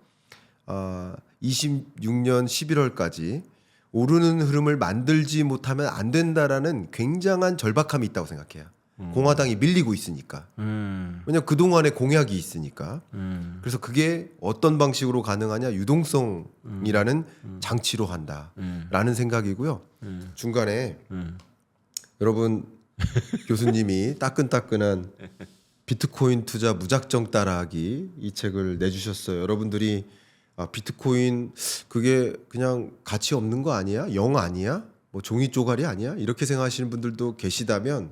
[SPEAKER 2] 26년 11월까지 오르는 흐름을 만들지 못하면 안 된다라는 굉장한 절박함이 있다고 생각해요. 공화당이 밀리고 있으니까. 왜냐하면 그동안에 공약이 있으니까. 그래서 그게 어떤 방식으로 가능하냐 유동성이라는 장치로 한다라는 생각이고요. 중간에 여러분 교수님이 따끈따끈한 비트코인 투자 무작정 따라하기 이 책을 내주셨어요. 여러분들이 비트코인 그게 그냥 가치 없는 거 아니야? 영 아니야? 뭐 종이 쪼가리 아니야? 이렇게 생각하시는 분들도 계시다면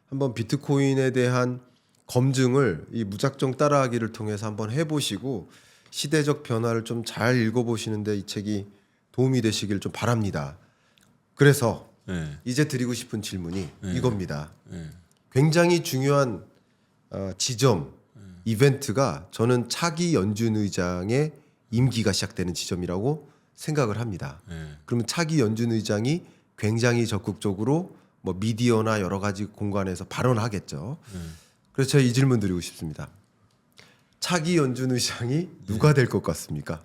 [SPEAKER 2] 한번 비트코인에 대한 검증을 이 무작정 따라하기를 통해서 한번 해보시고 시대적 변화를 좀 잘 읽어보시는데 이 책이 도움이 되시길 좀 바랍니다. 그래서 이제 드리고 싶은 질문이 이겁니다. 굉장히 중요한 지점, 이벤트가 저는 차기 연준 의장의 임기가 시작되는 지점이라고 생각을 합니다. 그러면 차기 연준 의장이 굉장히 적극적으로 뭐 미디어나 여러 가지 공간에서 발언하겠죠. 그래서 제가 이 질문 드리고 싶습니다. 차기 연준 의장이 누가 될 것 같습니까?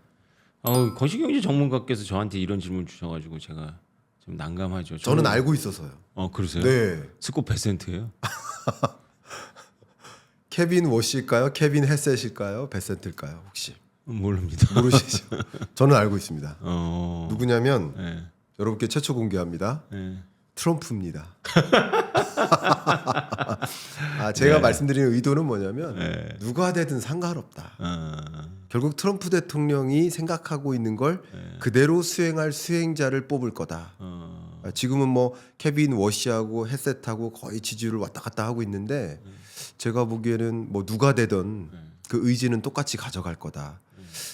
[SPEAKER 1] 거시경제 전문가께서 저한테 이런 질문 주셔가지고 제가 좀 난감하죠.
[SPEAKER 2] 저는 알고 있어서요.
[SPEAKER 1] 그러세요?
[SPEAKER 2] 네.
[SPEAKER 1] 스코 베센트예요?
[SPEAKER 2] 케빈 워시일까요? 케빈 헤셋일까요? 베센트일까요? 혹시
[SPEAKER 1] 모릅니다.
[SPEAKER 2] 모르시죠? 저는 알고 있습니다.
[SPEAKER 1] 어...
[SPEAKER 2] 누구냐면
[SPEAKER 1] 네.
[SPEAKER 2] 여러분께 최초 공개합니다.
[SPEAKER 1] 네.
[SPEAKER 2] 트럼프입니다. 제가 말씀드리는 의도는 뭐냐면 누가 되든 상관없다. 결국 트럼프 대통령이 생각하고 있는 걸 그대로 수행할 수행자를 뽑을 거다. 지금은 뭐 케빈 워시하고 헤셋하고 거의 지지율을 왔다 갔다 하고 있는데 제가 보기에는 뭐 누가 되든 그 의지는 똑같이 가져갈 거다.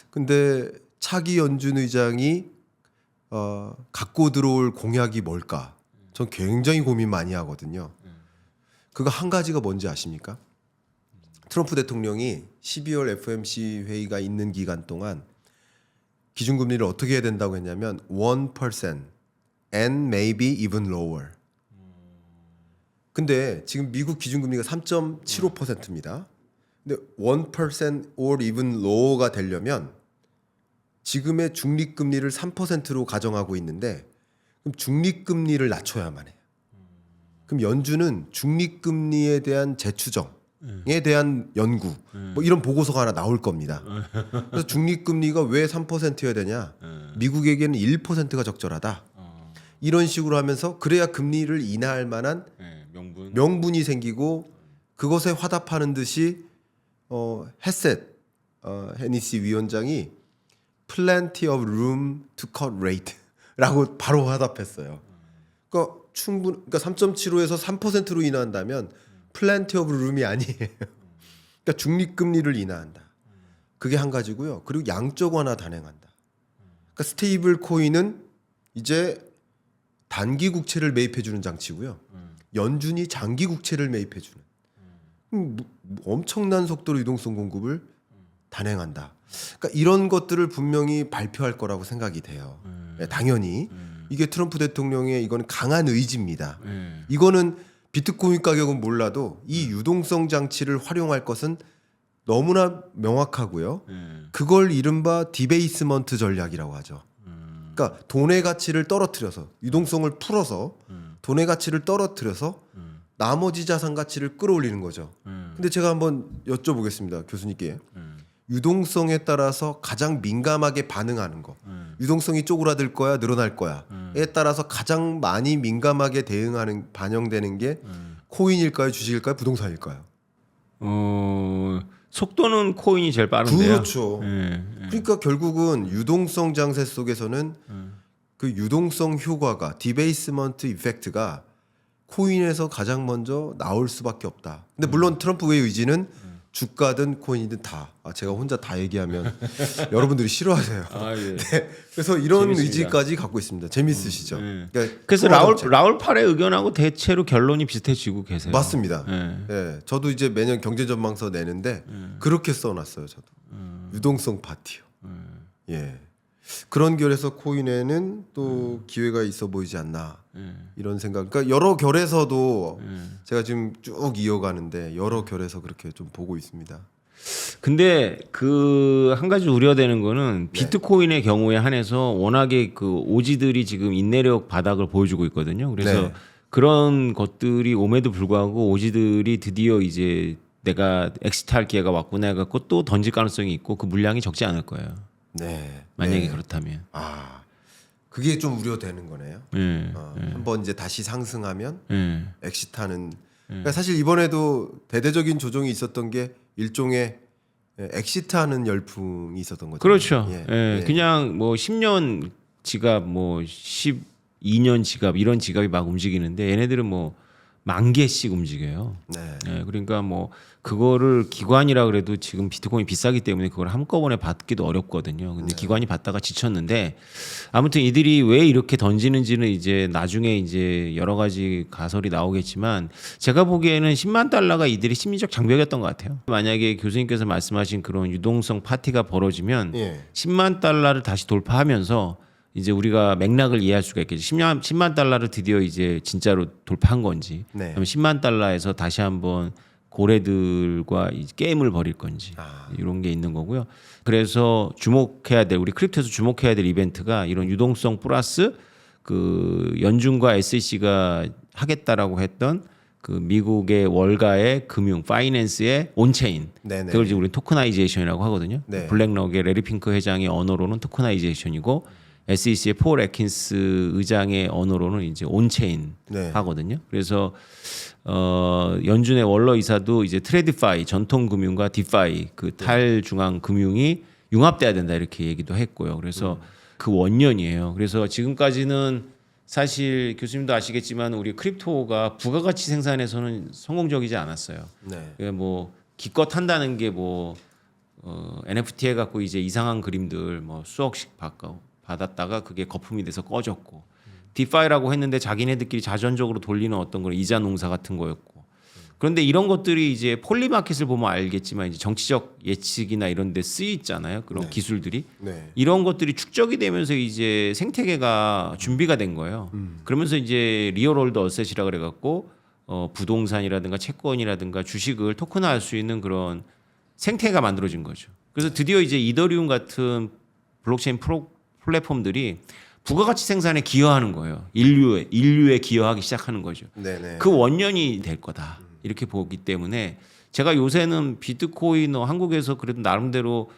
[SPEAKER 2] 근데 차기 연준 의장이 갖고 들어올 공약이 뭘까? 전 굉장히 고민 많이 하거든요. 그거 한 가지가 뭔지 아십니까? 트럼프 대통령이 12월 FOMC 회의가 있는 기간 동안 기준금리를 어떻게 해야 된다고 했냐면 1% and maybe even lower. 근데 지금 미국 기준금리가 3.75%입니다. 근데 1% or even lower가 되려면 지금의 중립금리를 3%로 가정하고 있는데 그럼 중립금리를 낮춰야만 해요. 그럼 연준은 중립금리에 대한 재추정, 대한 연구 뭐 이런 보고서가 하나 나올 겁니다. 그래서 중립금리가 왜 3%여야 되냐? 미국에게는 1%가 적절하다. 이런 식으로 하면서 그래야 금리를 인하할 만한 명분이 생기고 그것에 화답하는 듯이 헤셋 헤니시 위원장이 plenty of room to cut rate라고 바로 화답했어요. 그러니까 3.75에서 3%로 인하한다면 plenty of room이 아니에요. 그러니까 중립금리를 인하한다. 그게 한 가지고요. 그리고 양적 완화 단행한다. 그러니까 스테이블 코인은 이제 단기 국채를 매입해 주는 장치고요. 연준이 장기 국채를 매입해 주는 엄청난 속도로 유동성 공급을 단행한다. 그러니까 이런 것들을 분명히 발표할 거라고 생각이 돼요. 당연히 이게 트럼프 대통령의 이건 강한 의지입니다. 이거는 비트코인 가격은 몰라도 이 유동성 장치를 활용할 것은 너무나 명확하고요. 그걸 이른바 디베이스먼트 전략이라고 하죠. 그러니까 돈의 가치를 떨어뜨려서 유동성을 풀어서 돈의 가치를 떨어뜨려서 나머지 자산 가치를 끌어올리는 거죠. 근데 제가 한번 여쭤보겠습니다. 교수님께. 유동성에 따라서 가장 민감하게 반응하는 거. 유동성이 쪼그라들 거야, 늘어날 거야에 따라서 가장 많이 민감하게 대응하는 반영되는 게 코인일까요, 주식일까요, 부동산일까요?
[SPEAKER 1] 속도는 코인이 제일 빠른데요.
[SPEAKER 2] 그렇죠. 그러니까 결국은 유동성 장세 속에서는 그 유동성 효과가 디베이스먼트 이펙트가 코인에서 가장 먼저 나올 수밖에 없다. 근데 물론 트럼프의 의지는 주가든 코인이든 다. 제가 혼자 다 얘기하면 여러분들이 싫어하세요.
[SPEAKER 1] 예.
[SPEAKER 2] 네, 그래서 이런
[SPEAKER 1] 재밌습니다.
[SPEAKER 2] 의지까지 갖고 있습니다. 재밌으시죠? 그러니까
[SPEAKER 1] 그래서 라울 팔의 의견하고 대체로 결론이 비슷해지고 계세요.
[SPEAKER 2] 맞습니다. 예, 저도 이제 매년 경제전망서 내는데 그렇게 써놨어요. 저도 유동성 파티요. 예, 그런 결에서 코인에는 또 기회가 있어 보이지 않나 이런 생각. 그러니까 여러 결에서도 제가 지금 쭉 이어가는데 여러 결에서 그렇게 좀 보고 있습니다.
[SPEAKER 1] 근데 그 한 가지 우려되는 거는 비트코인의 경우에 한해서 워낙에 그 오지들이 지금 인내력 바닥을 보여주고 있거든요. 그래서
[SPEAKER 2] 네.
[SPEAKER 1] 그런 것들이 옴에도 불구하고 오지들이 드디어 이제 내가 엑시트할 기회가 왔구나 해갖고 또 던질 가능성이 있고 그 물량이 적지 않을 거예요.
[SPEAKER 2] 네.
[SPEAKER 1] 만약에
[SPEAKER 2] 네.
[SPEAKER 1] 그렇다면.
[SPEAKER 2] 그게 좀 우려되는 거네요. 한번 이제 다시 상승하면 엑시트하는. 그러니까 사실 이번에도 대대적인 조정이 있었던 게 일종의 엑시트하는 열풍이 있었던 거죠.
[SPEAKER 1] 그렇죠.
[SPEAKER 2] 예.
[SPEAKER 1] 그냥 뭐 10년 지갑, 뭐 12년 지갑 이런 지갑이 막 움직이는데 얘네들은 뭐 10,000개씩 움직여요.
[SPEAKER 2] 네.
[SPEAKER 1] 그러니까 뭐 그거를 기관이라 그래도 지금 비트코인이 비싸기 때문에 그걸 한꺼번에 받기도 어렵거든요. 근데 기관이 받다가 지쳤는데 아무튼 이들이 왜 이렇게 던지는지는 이제 나중에 이제 여러 가지 가설이 나오겠지만 제가 보기에는 10만 달러가 이들이 심리적 장벽이었던 것 같아요. 만약에 교수님께서 말씀하신 그런 유동성 파티가 벌어지면 10만 달러를 다시 돌파하면서 이제 우리가 맥락을 이해할 수가 있겠죠. 10만 달러를 드디어 이제 진짜로 돌파한 건지,
[SPEAKER 2] 네.
[SPEAKER 1] 그다음에 10만 달러에서 다시 한번 고래들과 이 게임을 벌일 건지 이런 게 있는 거고요. 그래서 주목해야 될 우리 크립토에서 주목해야 될 이벤트가 이런 유동성 플러스 그 연준과 SEC가 하겠다라고 했던 그 미국의 월가의 금융 파이낸스의 온체인
[SPEAKER 2] 네네.
[SPEAKER 1] 그걸 이제 우리 토크나이제이션이라고 하거든요.
[SPEAKER 2] 네.
[SPEAKER 1] 블랙록의 레리 핑크 회장의 언어로는 토크나이제이션이고 SEC의 폴 애킨스 의장의 언어로는 이제 온체인
[SPEAKER 2] 네.
[SPEAKER 1] 하거든요. 그래서 연준의 월러 이사도 이제 트레디파이 전통 금융과 디파이 그 탈중앙 금융이 융합돼야 된다 이렇게 얘기도 했고요. 그래서 그 원년이에요. 그래서 지금까지는 사실 교수님도 아시겠지만 우리 크립토가 부가가치 생산에서는 성공적이지 않았어요.
[SPEAKER 2] 네.
[SPEAKER 1] 뭐 기껏 한다는 게 뭐 NFT 해갖고 이제 이상한 그림들 뭐 수억씩 받았다가 그게 거품이 돼서 꺼졌고 디파이라고 했는데 자기네들끼리 자전적으로 돌리는 어떤 그런 이자 농사 같은 거였고 그런데 이런 것들이 이제 폴리마켓을 보면 알겠지만 이제 정치적 예측이나 이런 데 쓰이잖아요. 그런 기술들이
[SPEAKER 2] 네.
[SPEAKER 1] 이런 것들이 축적이 되면서 이제 생태계가 준비가 된 거예요. 그러면서 이제 리얼월드 어셋이라 그래 갖고 부동산이라든가 채권이라든가 주식을 토큰화할 수 있는 그런 생태계가 만들어진 거죠. 그래서 드디어 이제 이더리움 같은 블록체인 플랫폼들이 부가가치 생산에 기여하는 거예요. 인류에 기여하기 시작하는 거죠.
[SPEAKER 2] 네네.
[SPEAKER 1] 그 원년이 될 거다. 이렇게 보기 때문에 제가 요새는 비트코이너 한국에서 그래도 나름대로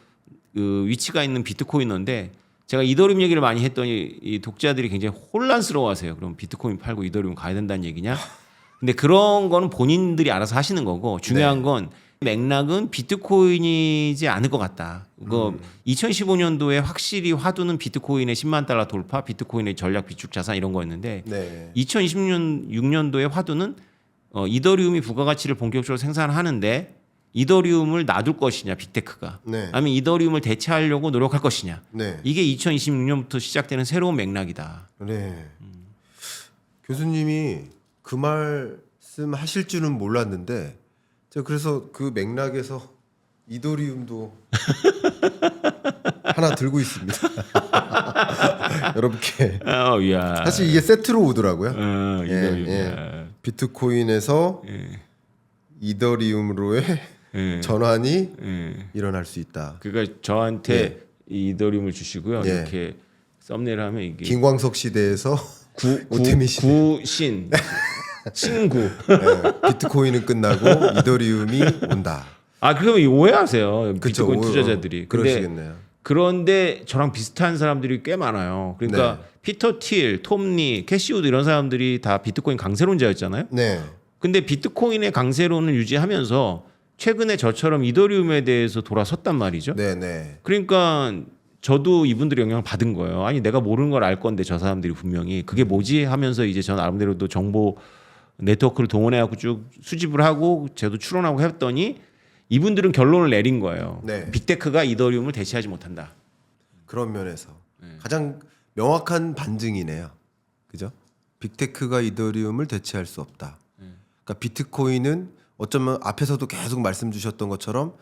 [SPEAKER 1] 그 위치가 있는 비트코이너인데 제가 이더리움 얘기를 많이 했더니 이 독자들이 굉장히 혼란스러워하세요. 그럼 비트코인 팔고 이더리움 가야 된다는 얘기냐? 근데 그런 거는 본인들이 알아서 하시는 거고 중요한 건 맥락은 비트코인이지 않을 것 같다. 그거 2015년도에 확실히 화두는 비트코인의 10만 달러 돌파, 비트코인의 전략 비축 자산 이런 거였는데 2026년도에 화두는 이더리움이 부가가치를 본격적으로 생산하는데 이더리움을 놔둘 것이냐 빅테크가 아니면 이더리움을 대체하려고 노력할 것이냐 이게 2026년부터 시작되는 새로운 맥락이다.
[SPEAKER 2] 네. 교수님이 그 말씀 하실 줄은 몰랐는데 제가 그래서 그 맥락에서 이더리움도 하나 들고 있습니다. 여러분께 사실 이게 세트로 오더라고요. 비트코인에서 이더리움으로의 전환이 일어날 수 있다.
[SPEAKER 1] 그러니까 저한테 이더리움을 주시고요. 이렇게 썸네일 하면 이게
[SPEAKER 2] 김광석 시대에서 오태미 시대
[SPEAKER 1] 구신 신구
[SPEAKER 2] 비트코인은 끝나고 이더리움이 온다.
[SPEAKER 1] 아 그러면 오해하세요.
[SPEAKER 2] 그쵸,
[SPEAKER 1] 비트코인 투자자들이.
[SPEAKER 2] 그러시겠네요.
[SPEAKER 1] 그런데 저랑 비슷한 사람들이 꽤 많아요. 그러니까 피터 틸, 톰 리, 캐시우드 이런 사람들이 다 비트코인 강세론자였잖아요. 근데 비트코인의 강세론을 유지하면서 최근에 저처럼 이더리움에 대해서 돌아섰단 말이죠. 그러니까 저도 이분들의 영향을 받은 거예요. 아니 내가 모르는 걸 알 건데 저 사람들이 분명히 그게 뭐지 하면서 이제 저 나름대로도 정보 네트워크를 동원해갖고 쭉 수집을 하고 저도 추론하고 했더니 이분들은 결론을 내린 거예요. 빅테크가 이더리움을 대체하지 못한다.
[SPEAKER 2] 그런 면에서 가장 명확한 반증이네요. 그죠? 빅테크가 이더리움을 대체할 수 없다. 그러니까 비트코인은 어쩌면 앞에서도 계속 말씀 주셨던 것처럼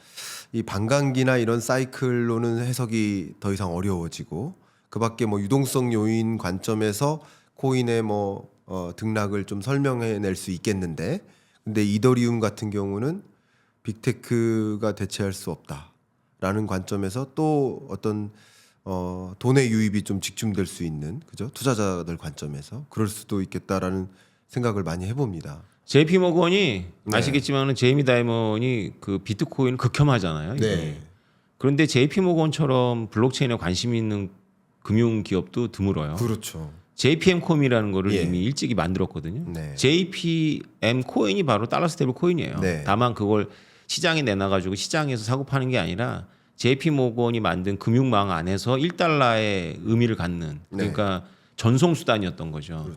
[SPEAKER 2] 이 반감기나 이런 사이클로는 해석이 더 이상 어려워지고 그밖에 뭐 유동성 요인 관점에서 코인의 뭐 등락을 좀 설명해낼 수 있겠는데 근데 이더리움 같은 경우는 빅테크가 대체할 수 없다라는 관점에서 또 어떤 돈의 유입이 좀 집중될 수 있는 그죠? 투자자들 관점에서 그럴 수도 있겠다라는 생각을 많이 해봅니다.
[SPEAKER 1] JP 모건이 아시겠지만은 제이미 다이먼이 그 비트코인을 극혐하잖아요. 그런데 JP 모건처럼 블록체인에 관심 있는 금융 기업도 드물어요.
[SPEAKER 2] 그렇죠.
[SPEAKER 1] JPM.com이라는 거를 이미 일찍이 만들었거든요. JPM 코인이 바로 달러 스테이블 코인이에요. 다만 그걸 시장에 내놔가지고 시장에서 사고 파는 게 아니라 JP 모건이 만든 금융망 안에서 1달러의 의미를 갖는 그러니까 전송 수단이었던 거죠.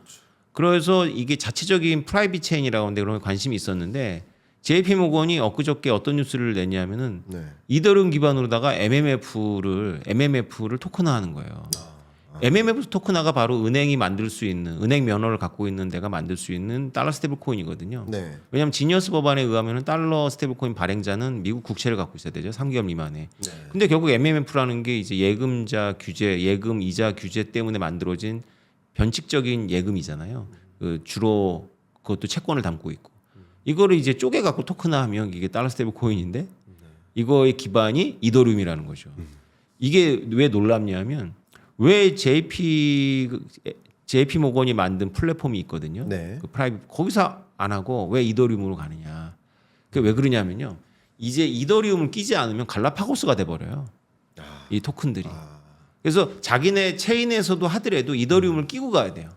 [SPEAKER 1] 그래서 이게 자체적인 프라이빗 체인이라고 하는데 그런 관심이 있었는데 JP 모건이 엊그저께 어떤 뉴스를 냈냐면은 이더리움 기반으로다가 MMF를 토큰화하는 거예요. MMF 토큰화가 바로 은행이 만들 수 있는 은행 면허를 갖고 있는 데가 만들 수 있는 달러 스테이블 코인이거든요. 왜냐하면 지니어스 법안에 의하면 달러 스테이블 코인 발행자는 미국 국채를 갖고 있어야 되죠. 3개월 미만에. 근데 결국 MMF라는 게 이제 예금자 규제, 예금 이자 규제 때문에 만들어진 변칙적인 예금이잖아요. 주로 그것도 채권을 담고 있고. 이거를 이제 쪼개 갖고 토큰화하면 이게 달러 스테이블 코인인데 이거의 기반이 이더리움이라는 거죠. 이게 왜 놀랍냐면 왜 JP 모건이 만든 플랫폼이 있거든요. 그 프라이빗 거기서 안 하고 왜 이더리움으로 가느냐. 그게 왜 그러냐면요. 이제 이더리움을 끼지 않으면 갈라파고스가 돼 버려요. 이 토큰들이. 그래서 자기네 체인에서도 하더라도 이더리움을 끼고 가야 돼요.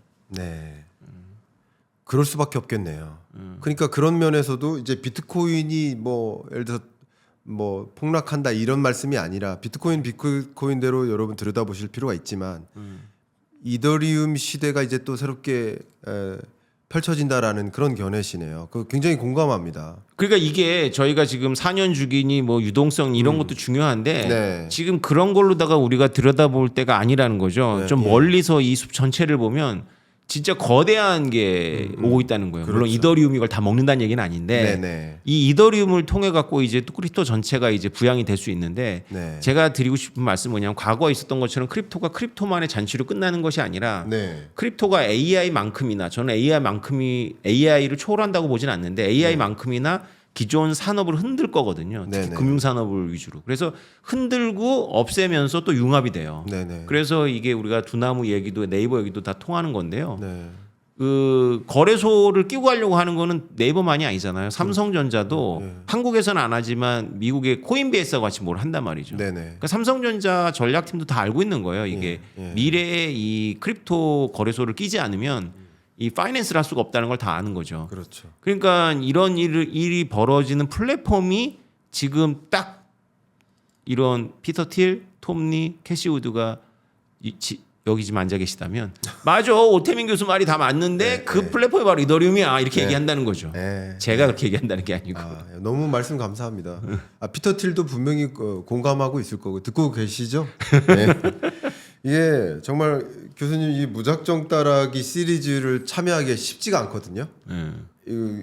[SPEAKER 2] 그럴 수밖에 없겠네요. 그러니까 그런 면에서도 이제 비트코인이 뭐 예를 들어서 뭐 폭락한다 이런 말씀이 아니라 비트코인대로 여러분 들여다보실 필요가 있지만 이더리움 시대가 이제 또 새롭게 펼쳐진다라는 그런 견해시네요. 그 굉장히 공감합니다.
[SPEAKER 1] 그러니까 이게 저희가 지금 4년 주기니 뭐 유동성 이런 것도 중요한데 지금 그런 걸로다가 우리가 들여다볼 때가 아니라는 거죠. 좀 멀리서 이 숲 전체를 보면 진짜 거대한 게 오고 있다는 거예요. 물론 이더리움이 이걸 다 먹는다는 얘기는 아닌데 이 이더리움을 통해 갖고 이제 크립토 전체가 이제 부양이 될 수 있는데 제가 드리고 싶은 말씀은 뭐냐면 과거에 있었던 것처럼 크립토가 크립토만의 잔치로 끝나는 것이 아니라 크립토가 AI만큼이나 저는 AI를 초월한다고 보진 않는데 AI만큼이나 기존 산업을 흔들 거거든요. 특히 금융산업을 위주로. 그래서 흔들고 없애면서 또 융합이 돼요. 그래서 이게 우리가 두나무 얘기도 네이버 얘기도 다 통하는 건데요. 그 거래소를 끼고 가려고 하는 거는 네이버만이 아니잖아요. 삼성전자도 한국에서는 안 하지만 미국의 코인베이스와 같이 뭘 한단 말이죠.
[SPEAKER 2] 네네.
[SPEAKER 1] 그러니까 삼성전자 전략팀도 다 알고 있는 거예요. 이게 미래에 이 크립토 거래소를 끼지 않으면 이 파이낸스를 할 수가 없다는 걸 다 아는 거죠.
[SPEAKER 2] 그렇죠.
[SPEAKER 1] 그러니까 이런 일이 벌어지는 플랫폼이 지금 딱 이런 피터 틸, 톰리, 캐시 우드가 여기 지금 앉아 계시다면 맞아 오태민 교수 말이 다 맞는데
[SPEAKER 2] 네,
[SPEAKER 1] 그
[SPEAKER 2] 네.
[SPEAKER 1] 플랫폼이 바로 이더리움이야 이렇게
[SPEAKER 2] 네.
[SPEAKER 1] 얘기한다는 거죠.
[SPEAKER 2] 네.
[SPEAKER 1] 제가 그렇게 얘기한다는 게 아니고.
[SPEAKER 2] 너무 말씀 감사합니다. 피터 틸도 분명히 공감하고 있을 거고 듣고 계시죠? 네. 이게 정말 교수님 이 무작정 따라하기 시리즈를 참여하기 쉽지가 않거든요. 이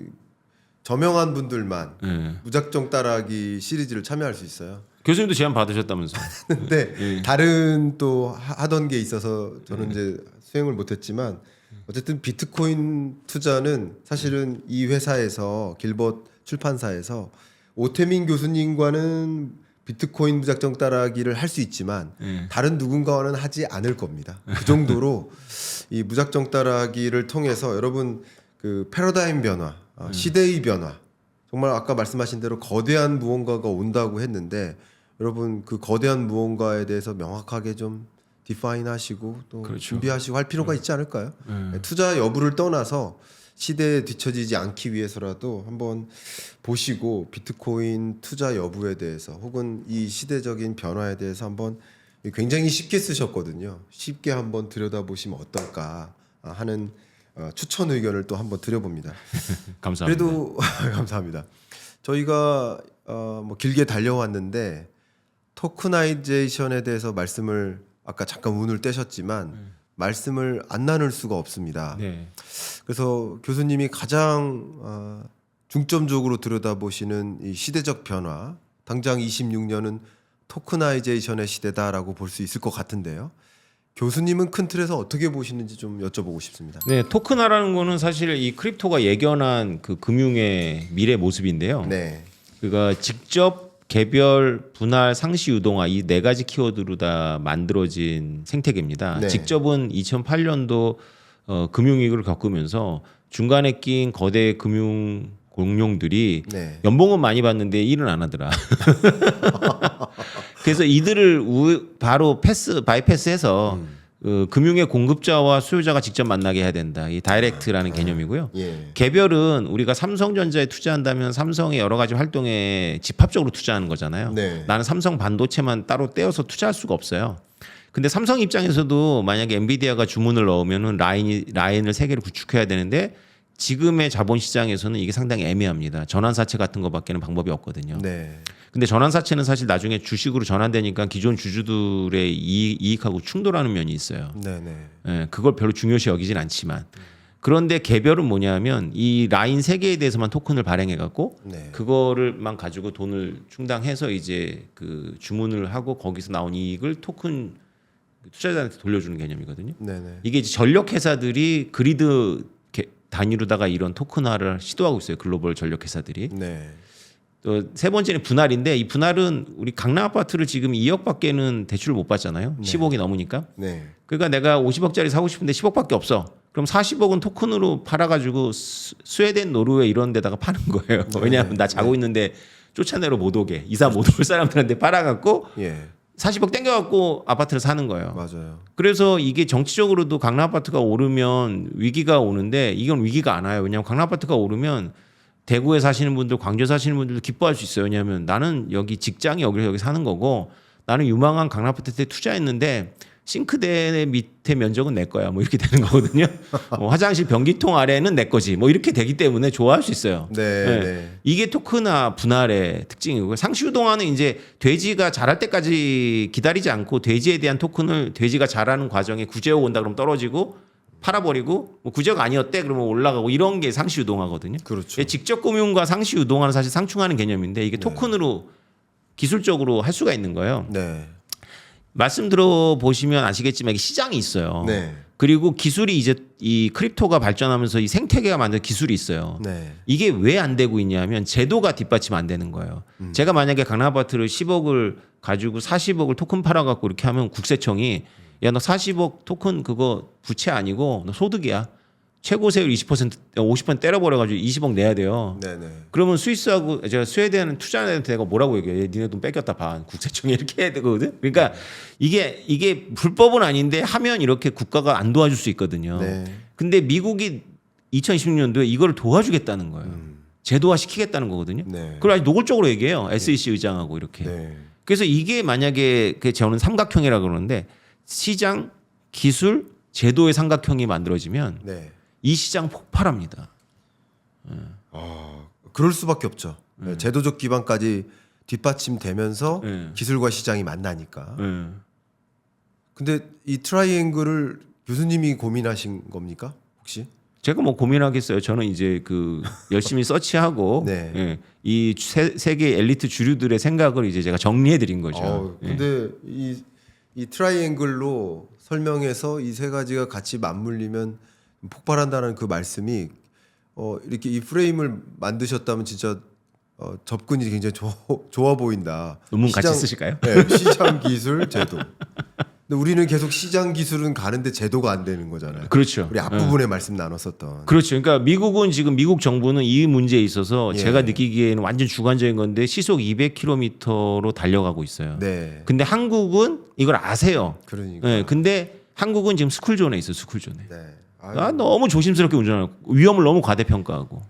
[SPEAKER 2] 저명한 분들만 무작정 따라하기 시리즈를 참여할 수 있어요.
[SPEAKER 1] 교수님도 제안 받으셨다면서요?
[SPEAKER 2] 근데 다른 또 하던 게 있어서 저는 이제 수행을 못했지만 어쨌든 비트코인 투자는 사실은 이 회사에서 길벗 출판사에서 오태민 교수님과는 비트코인 무작정 따라하기를 할 수 있지만 다른 누군가와는 하지 않을 겁니다. 그 정도로 이 무작정 따라하기를 통해서 여러분 그 패러다임 변화, 시대의 변화 정말 아까 말씀하신 대로 거대한 무언가가 온다고 했는데 여러분 그 거대한 무언가에 대해서 명확하게 좀 디파인 하시고 또
[SPEAKER 1] 그렇죠.
[SPEAKER 2] 준비하시고 할 필요가 있지 않을까요? 투자 여부를 떠나서 시대에 뒤처지지 않기 위해서라도 한번 보시고 비트코인 투자 여부에 대해서 혹은 이 시대적인 변화에 대해서 한번 굉장히 쉽게 쓰셨거든요. 쉽게 한번 들여다보시면 어떨까 하는 추천 의견을 또 한번 드려봅니다.
[SPEAKER 1] 감사합니다.
[SPEAKER 2] 그래도 감사합니다. 저희가 뭐 길게 달려왔는데 토크나이제이션에 대해서 말씀을 아까 잠깐 운을 떼셨지만 말씀을 안 나눌 수가 없습니다.
[SPEAKER 1] 네.
[SPEAKER 2] 그래서 교수님이 가장 중점적으로 들여다보시는 이 시대적 변화, 당장 26년은 토크나이제이션의 시대다라고 볼 수 있을 것 같은데요. 교수님은 큰 틀에서 어떻게 보시는지 좀 여쭤보고 싶습니다.
[SPEAKER 1] 네, 토큰화라는 거는 사실 이 크립토가 예견한 그 금융의 미래 모습인데요.
[SPEAKER 2] 네,
[SPEAKER 1] 그러니까 직접 개별, 분할, 상시 유동화 이 네 가지 키워드로 다 만들어진 생태계입니다.
[SPEAKER 2] 네.
[SPEAKER 1] 직접은 2008년도 금융위기를 겪으면서 중간에 낀 거대 금융 공룡들이
[SPEAKER 2] 네,
[SPEAKER 1] 연봉은 많이 받는데 일은 안 하더라. 그래서 이들을 바로 바이패스해서 금융의 공급자와 수요자가 직접 만나게 해야 된다. 이 다이렉트라는 개념이고요.
[SPEAKER 2] 예,
[SPEAKER 1] 개별은 우리가 삼성전자에 투자한다면 삼성의 여러 가지 활동에 집합적으로 투자하는 거잖아요.
[SPEAKER 2] 네.
[SPEAKER 1] 나는 삼성 반도체만 따로 떼어서 투자할 수가 없어요. 근데 삼성 입장에서도 만약에 엔비디아가 주문을 넣으면은 라인을 세 개를 구축해야 되는데 지금의 자본시장에서는 이게 상당히 애매합니다. 전환사채 같은 거밖에는 방법이 없거든요.
[SPEAKER 2] 네,
[SPEAKER 1] 근데 전환사채는 사실 나중에 주식으로 전환되니까 기존 주주들의 이익하고 충돌하는 면이 있어요.
[SPEAKER 2] 네, 네,
[SPEAKER 1] 예, 그걸 별로 중요시 여기진 않지만 그런데 개별은 뭐냐면 이 라인 세 개에 대해서만 토큰을 발행해 갖고
[SPEAKER 2] 네.
[SPEAKER 1] 그거를만 가지고 돈을 충당해서 이제 그 주문을 하고 거기서 나온 이익을 토큰 투자자한테 돌려주는 개념이거든요.
[SPEAKER 2] 네, 네.
[SPEAKER 1] 이게 이제 전력 회사들이 그리드 단위로다가 이런 토큰화를 시도하고 있어요. 글로벌 전력 회사들이.
[SPEAKER 2] 네.
[SPEAKER 1] 또 세 번째는 분할인데 이 분할은 우리 강남 아파트를 지금 2억밖에는 대출을 못 받잖아요. 10억이 넘으니까.
[SPEAKER 2] 네.
[SPEAKER 1] 그러니까 내가 50억짜리 사고 싶은데 10억밖에 없어. 그럼 40억은 토큰으로 팔아가지고 스웨덴, 노르웨이 이런 데다가 파는 거예요. 왜냐하면 나 자고 있는데 쫓아내러 못 오게 이사 못 올 사람들한테 팔아갖고
[SPEAKER 2] 예.
[SPEAKER 1] 40억 땡겨갖고 아파트를 사는 거예요.
[SPEAKER 2] 맞아요.
[SPEAKER 1] 그래서 이게 정치적으로도 강남 아파트가 오르면 위기가 오는데 이건 위기가 안 와요. 왜냐하면 강남 아파트가 오르면 대구에 사시는 분들, 광주에 사시는 분들도 기뻐할 수 있어요. 왜냐하면 나는 여기 직장이 여기 사는 거고 나는 유망한 강남 아파트에 투자했는데 싱크대 밑에 면적은 내 거야. 뭐 이렇게 되는 거거든요. 화장실 변기통 아래는 내 거지. 뭐 이렇게 되기 때문에 좋아할 수 있어요.
[SPEAKER 2] 네,
[SPEAKER 1] 네.
[SPEAKER 2] 네.
[SPEAKER 1] 이게 토크나 분할의 특징이고요. 상시유동화는 이제 돼지가 자랄 때까지 기다리지 않고 돼지에 대한 토큰을 돼지가 자라는 과정에 구제역 온다 그러면 떨어지고 팔아버리고 뭐 구제역 아니었대 그러면 올라가고 이런 게 상시유동화거든요.
[SPEAKER 2] 그렇죠.
[SPEAKER 1] 직접 금융과 상시유동화는 사실 상충하는 개념인데 이게 토큰으로 기술적으로 할 수가 있는 거예요.
[SPEAKER 2] 네.
[SPEAKER 1] 말씀 들어보시면 아시겠지만 이게 시장이 있어요.
[SPEAKER 2] 네.
[SPEAKER 1] 그리고 기술이 이제 이 크립토가 발전하면서 이 생태계가 만든 기술이 있어요.
[SPEAKER 2] 네.
[SPEAKER 1] 이게 왜 안 되고 있냐면 제도가 뒷받침 안 되는 거예요. 제가 만약에 강남 아파트를 10억을 가지고 40억을 토큰 팔아갖고 이렇게 하면 국세청이 야 너 40억 토큰 그거 부채 아니고 너 소득이야. 최고 세율 50% 때려버려가지고 20억 내야 돼요.
[SPEAKER 2] 네네.
[SPEAKER 1] 그러면 스위스하고 제가 스웨덴은 투자한테 내가 뭐라고 얘기해? 니네 돈 뺏겼다 봐. 국세청이 이렇게 해야 되거든. 그러니까 이게 불법은 아닌데 하면 이렇게 국가가 안 도와줄 수 있거든요.
[SPEAKER 2] 네.
[SPEAKER 1] 근데 미국이 2016년도에 이걸 도와주겠다는 거예요. 제도화 시키겠다는 거거든요.
[SPEAKER 2] 네.
[SPEAKER 1] 그걸 아주 노골적으로 얘기해요. SEC 의장하고 이렇게.
[SPEAKER 2] 네.
[SPEAKER 1] 그래서 이게 만약에 저는 삼각형이라 그러는데 시장, 기술, 제도의 삼각형이 만들어지면
[SPEAKER 2] 네.
[SPEAKER 1] 이 시장 폭발합니다.
[SPEAKER 2] 그럴 수밖에 없죠. 네, 제도적 기반까지 뒷받침되면서
[SPEAKER 1] 네.
[SPEAKER 2] 기술과 시장이 만나니까.
[SPEAKER 1] 네.
[SPEAKER 2] 근데 이 트라이앵글을 교수님이 고민하신 겁니까? 혹시?
[SPEAKER 1] 제가 뭐 고민하겠어요. 저는 이제 그 열심히 서치하고
[SPEAKER 2] 네.
[SPEAKER 1] 예, 이 세계 엘리트 주류들의 생각을 이제 제가 정리해 드린 거죠. 예.
[SPEAKER 2] 근데 이 트라이앵글로 설명해서 이 세 가지가 같이 맞물리면 폭발한다는 그 말씀이 이렇게 이 프레임을 만드셨다면 진짜 접근이 굉장히 좋아 보인다.
[SPEAKER 1] 논문 같이 쓰실까요?
[SPEAKER 2] 네, 시장 기술 제도. 근데 우리는 계속 시장 기술은 가는데 제도가 안 되는 거잖아요.
[SPEAKER 1] 그렇죠.
[SPEAKER 2] 우리 앞부분에 말씀 나눴었던.
[SPEAKER 1] 그렇죠. 그러니까 미국은 지금 미국 정부는 이 문제에 있어서
[SPEAKER 2] 예.
[SPEAKER 1] 제가 느끼기에는 완전 주관적인 건데 시속 200km로 달려가고 있어요.
[SPEAKER 2] 네.
[SPEAKER 1] 근데 한국은 이걸 아세요.
[SPEAKER 2] 그러니까.
[SPEAKER 1] 예, 근데 한국은 지금 스쿨존에 있어요. 스쿨존에.
[SPEAKER 2] 네.
[SPEAKER 1] 너무 조심스럽게 운전하고 위험을 너무 과대평가하고.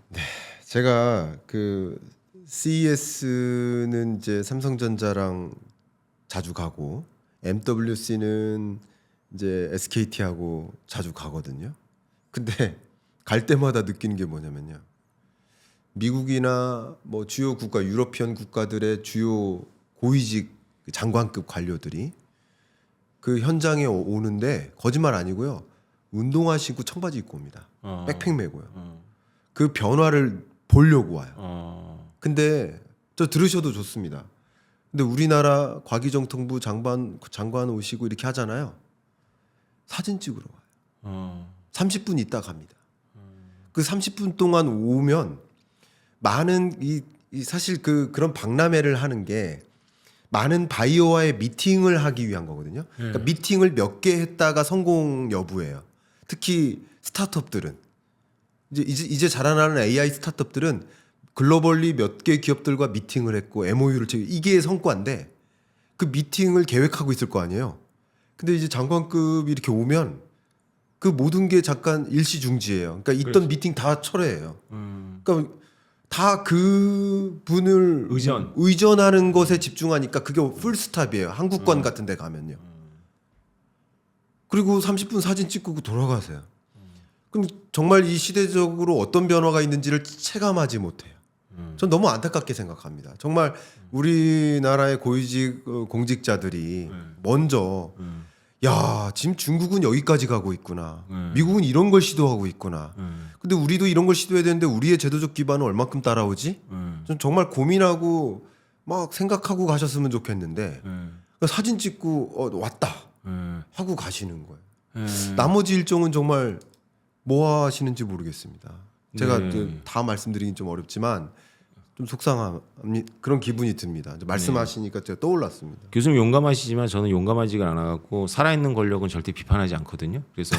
[SPEAKER 2] 제가 그 CES는 이제 삼성전자랑 자주 가고 MWC는 이제 SKT하고 자주 가거든요. 근데 갈 때마다 느끼는 게 뭐냐면요. 미국이나 뭐 주요 국가, 유러피언 국가들의 주요 고위직 장관급 관료들이 그 현장에 오는데 거짓말 아니고요. 운동화 신고 청바지 입고 옵니다. 백팩 메고요. 그 변화를 보려고 와요. 근데 저 들으셔도 좋습니다. 근데 우리나라 과기정통부 장관 오시고 이렇게 하잖아요. 사진 찍으러 와요. 30분 있다 갑니다. 그 30분 동안 오면 많은 이 사실 그런 박람회를 하는 게 많은 바이오와의 미팅을 하기 위한 거거든요. 그러니까 미팅을 몇 개 했다가 성공 여부예요. 특히 스타트업들은 이제 자라나는 AI 스타트업들은 글로벌리 몇 개 기업들과 미팅을 했고 MOU를 이게 성과인데 그 미팅을 계획하고 있을 거 아니에요. 근데 이제 장관급이 이렇게 오면 그 모든 게 잠깐 일시 중지예요. 그러니까 있던 미팅 다 철회해요. 그러니까 다 그 분을 의전하는 것에 집중하니까 그게 풀스탑이에요. 한국관 같은 데 가면요. 그리고 30분 사진 찍고 돌아가세요. 그럼 정말 이 시대적으로 어떤 변화가 있는지를 체감하지 못해요. 전 너무 안타깝게 생각합니다. 정말 우리나라의 고위직 공직자들이 먼저 야, 지금 중국은 여기까지 가고 있구나. 미국은 이런 걸 시도하고 있구나. 근데 우리도 이런 걸 시도해야 되는데 우리의 제도적 기반은 얼만큼 따라오지? 전 정말 고민하고 막 생각하고 가셨으면 좋겠는데 그러니까 사진 찍고 왔다 하고 가시는 거예요. 나머지 일정은 정말 뭐 하시는지 모르겠습니다. 제가 다 말씀드리긴 좀 어렵지만 좀 속상한 그런 기분이 듭니다. 말씀하시니까 제가 떠올랐습니다.
[SPEAKER 1] 교수님 용감하시지만 저는 용감하지가 않아갖고 살아있는 권력은 절대 비판하지 않거든요. 그래서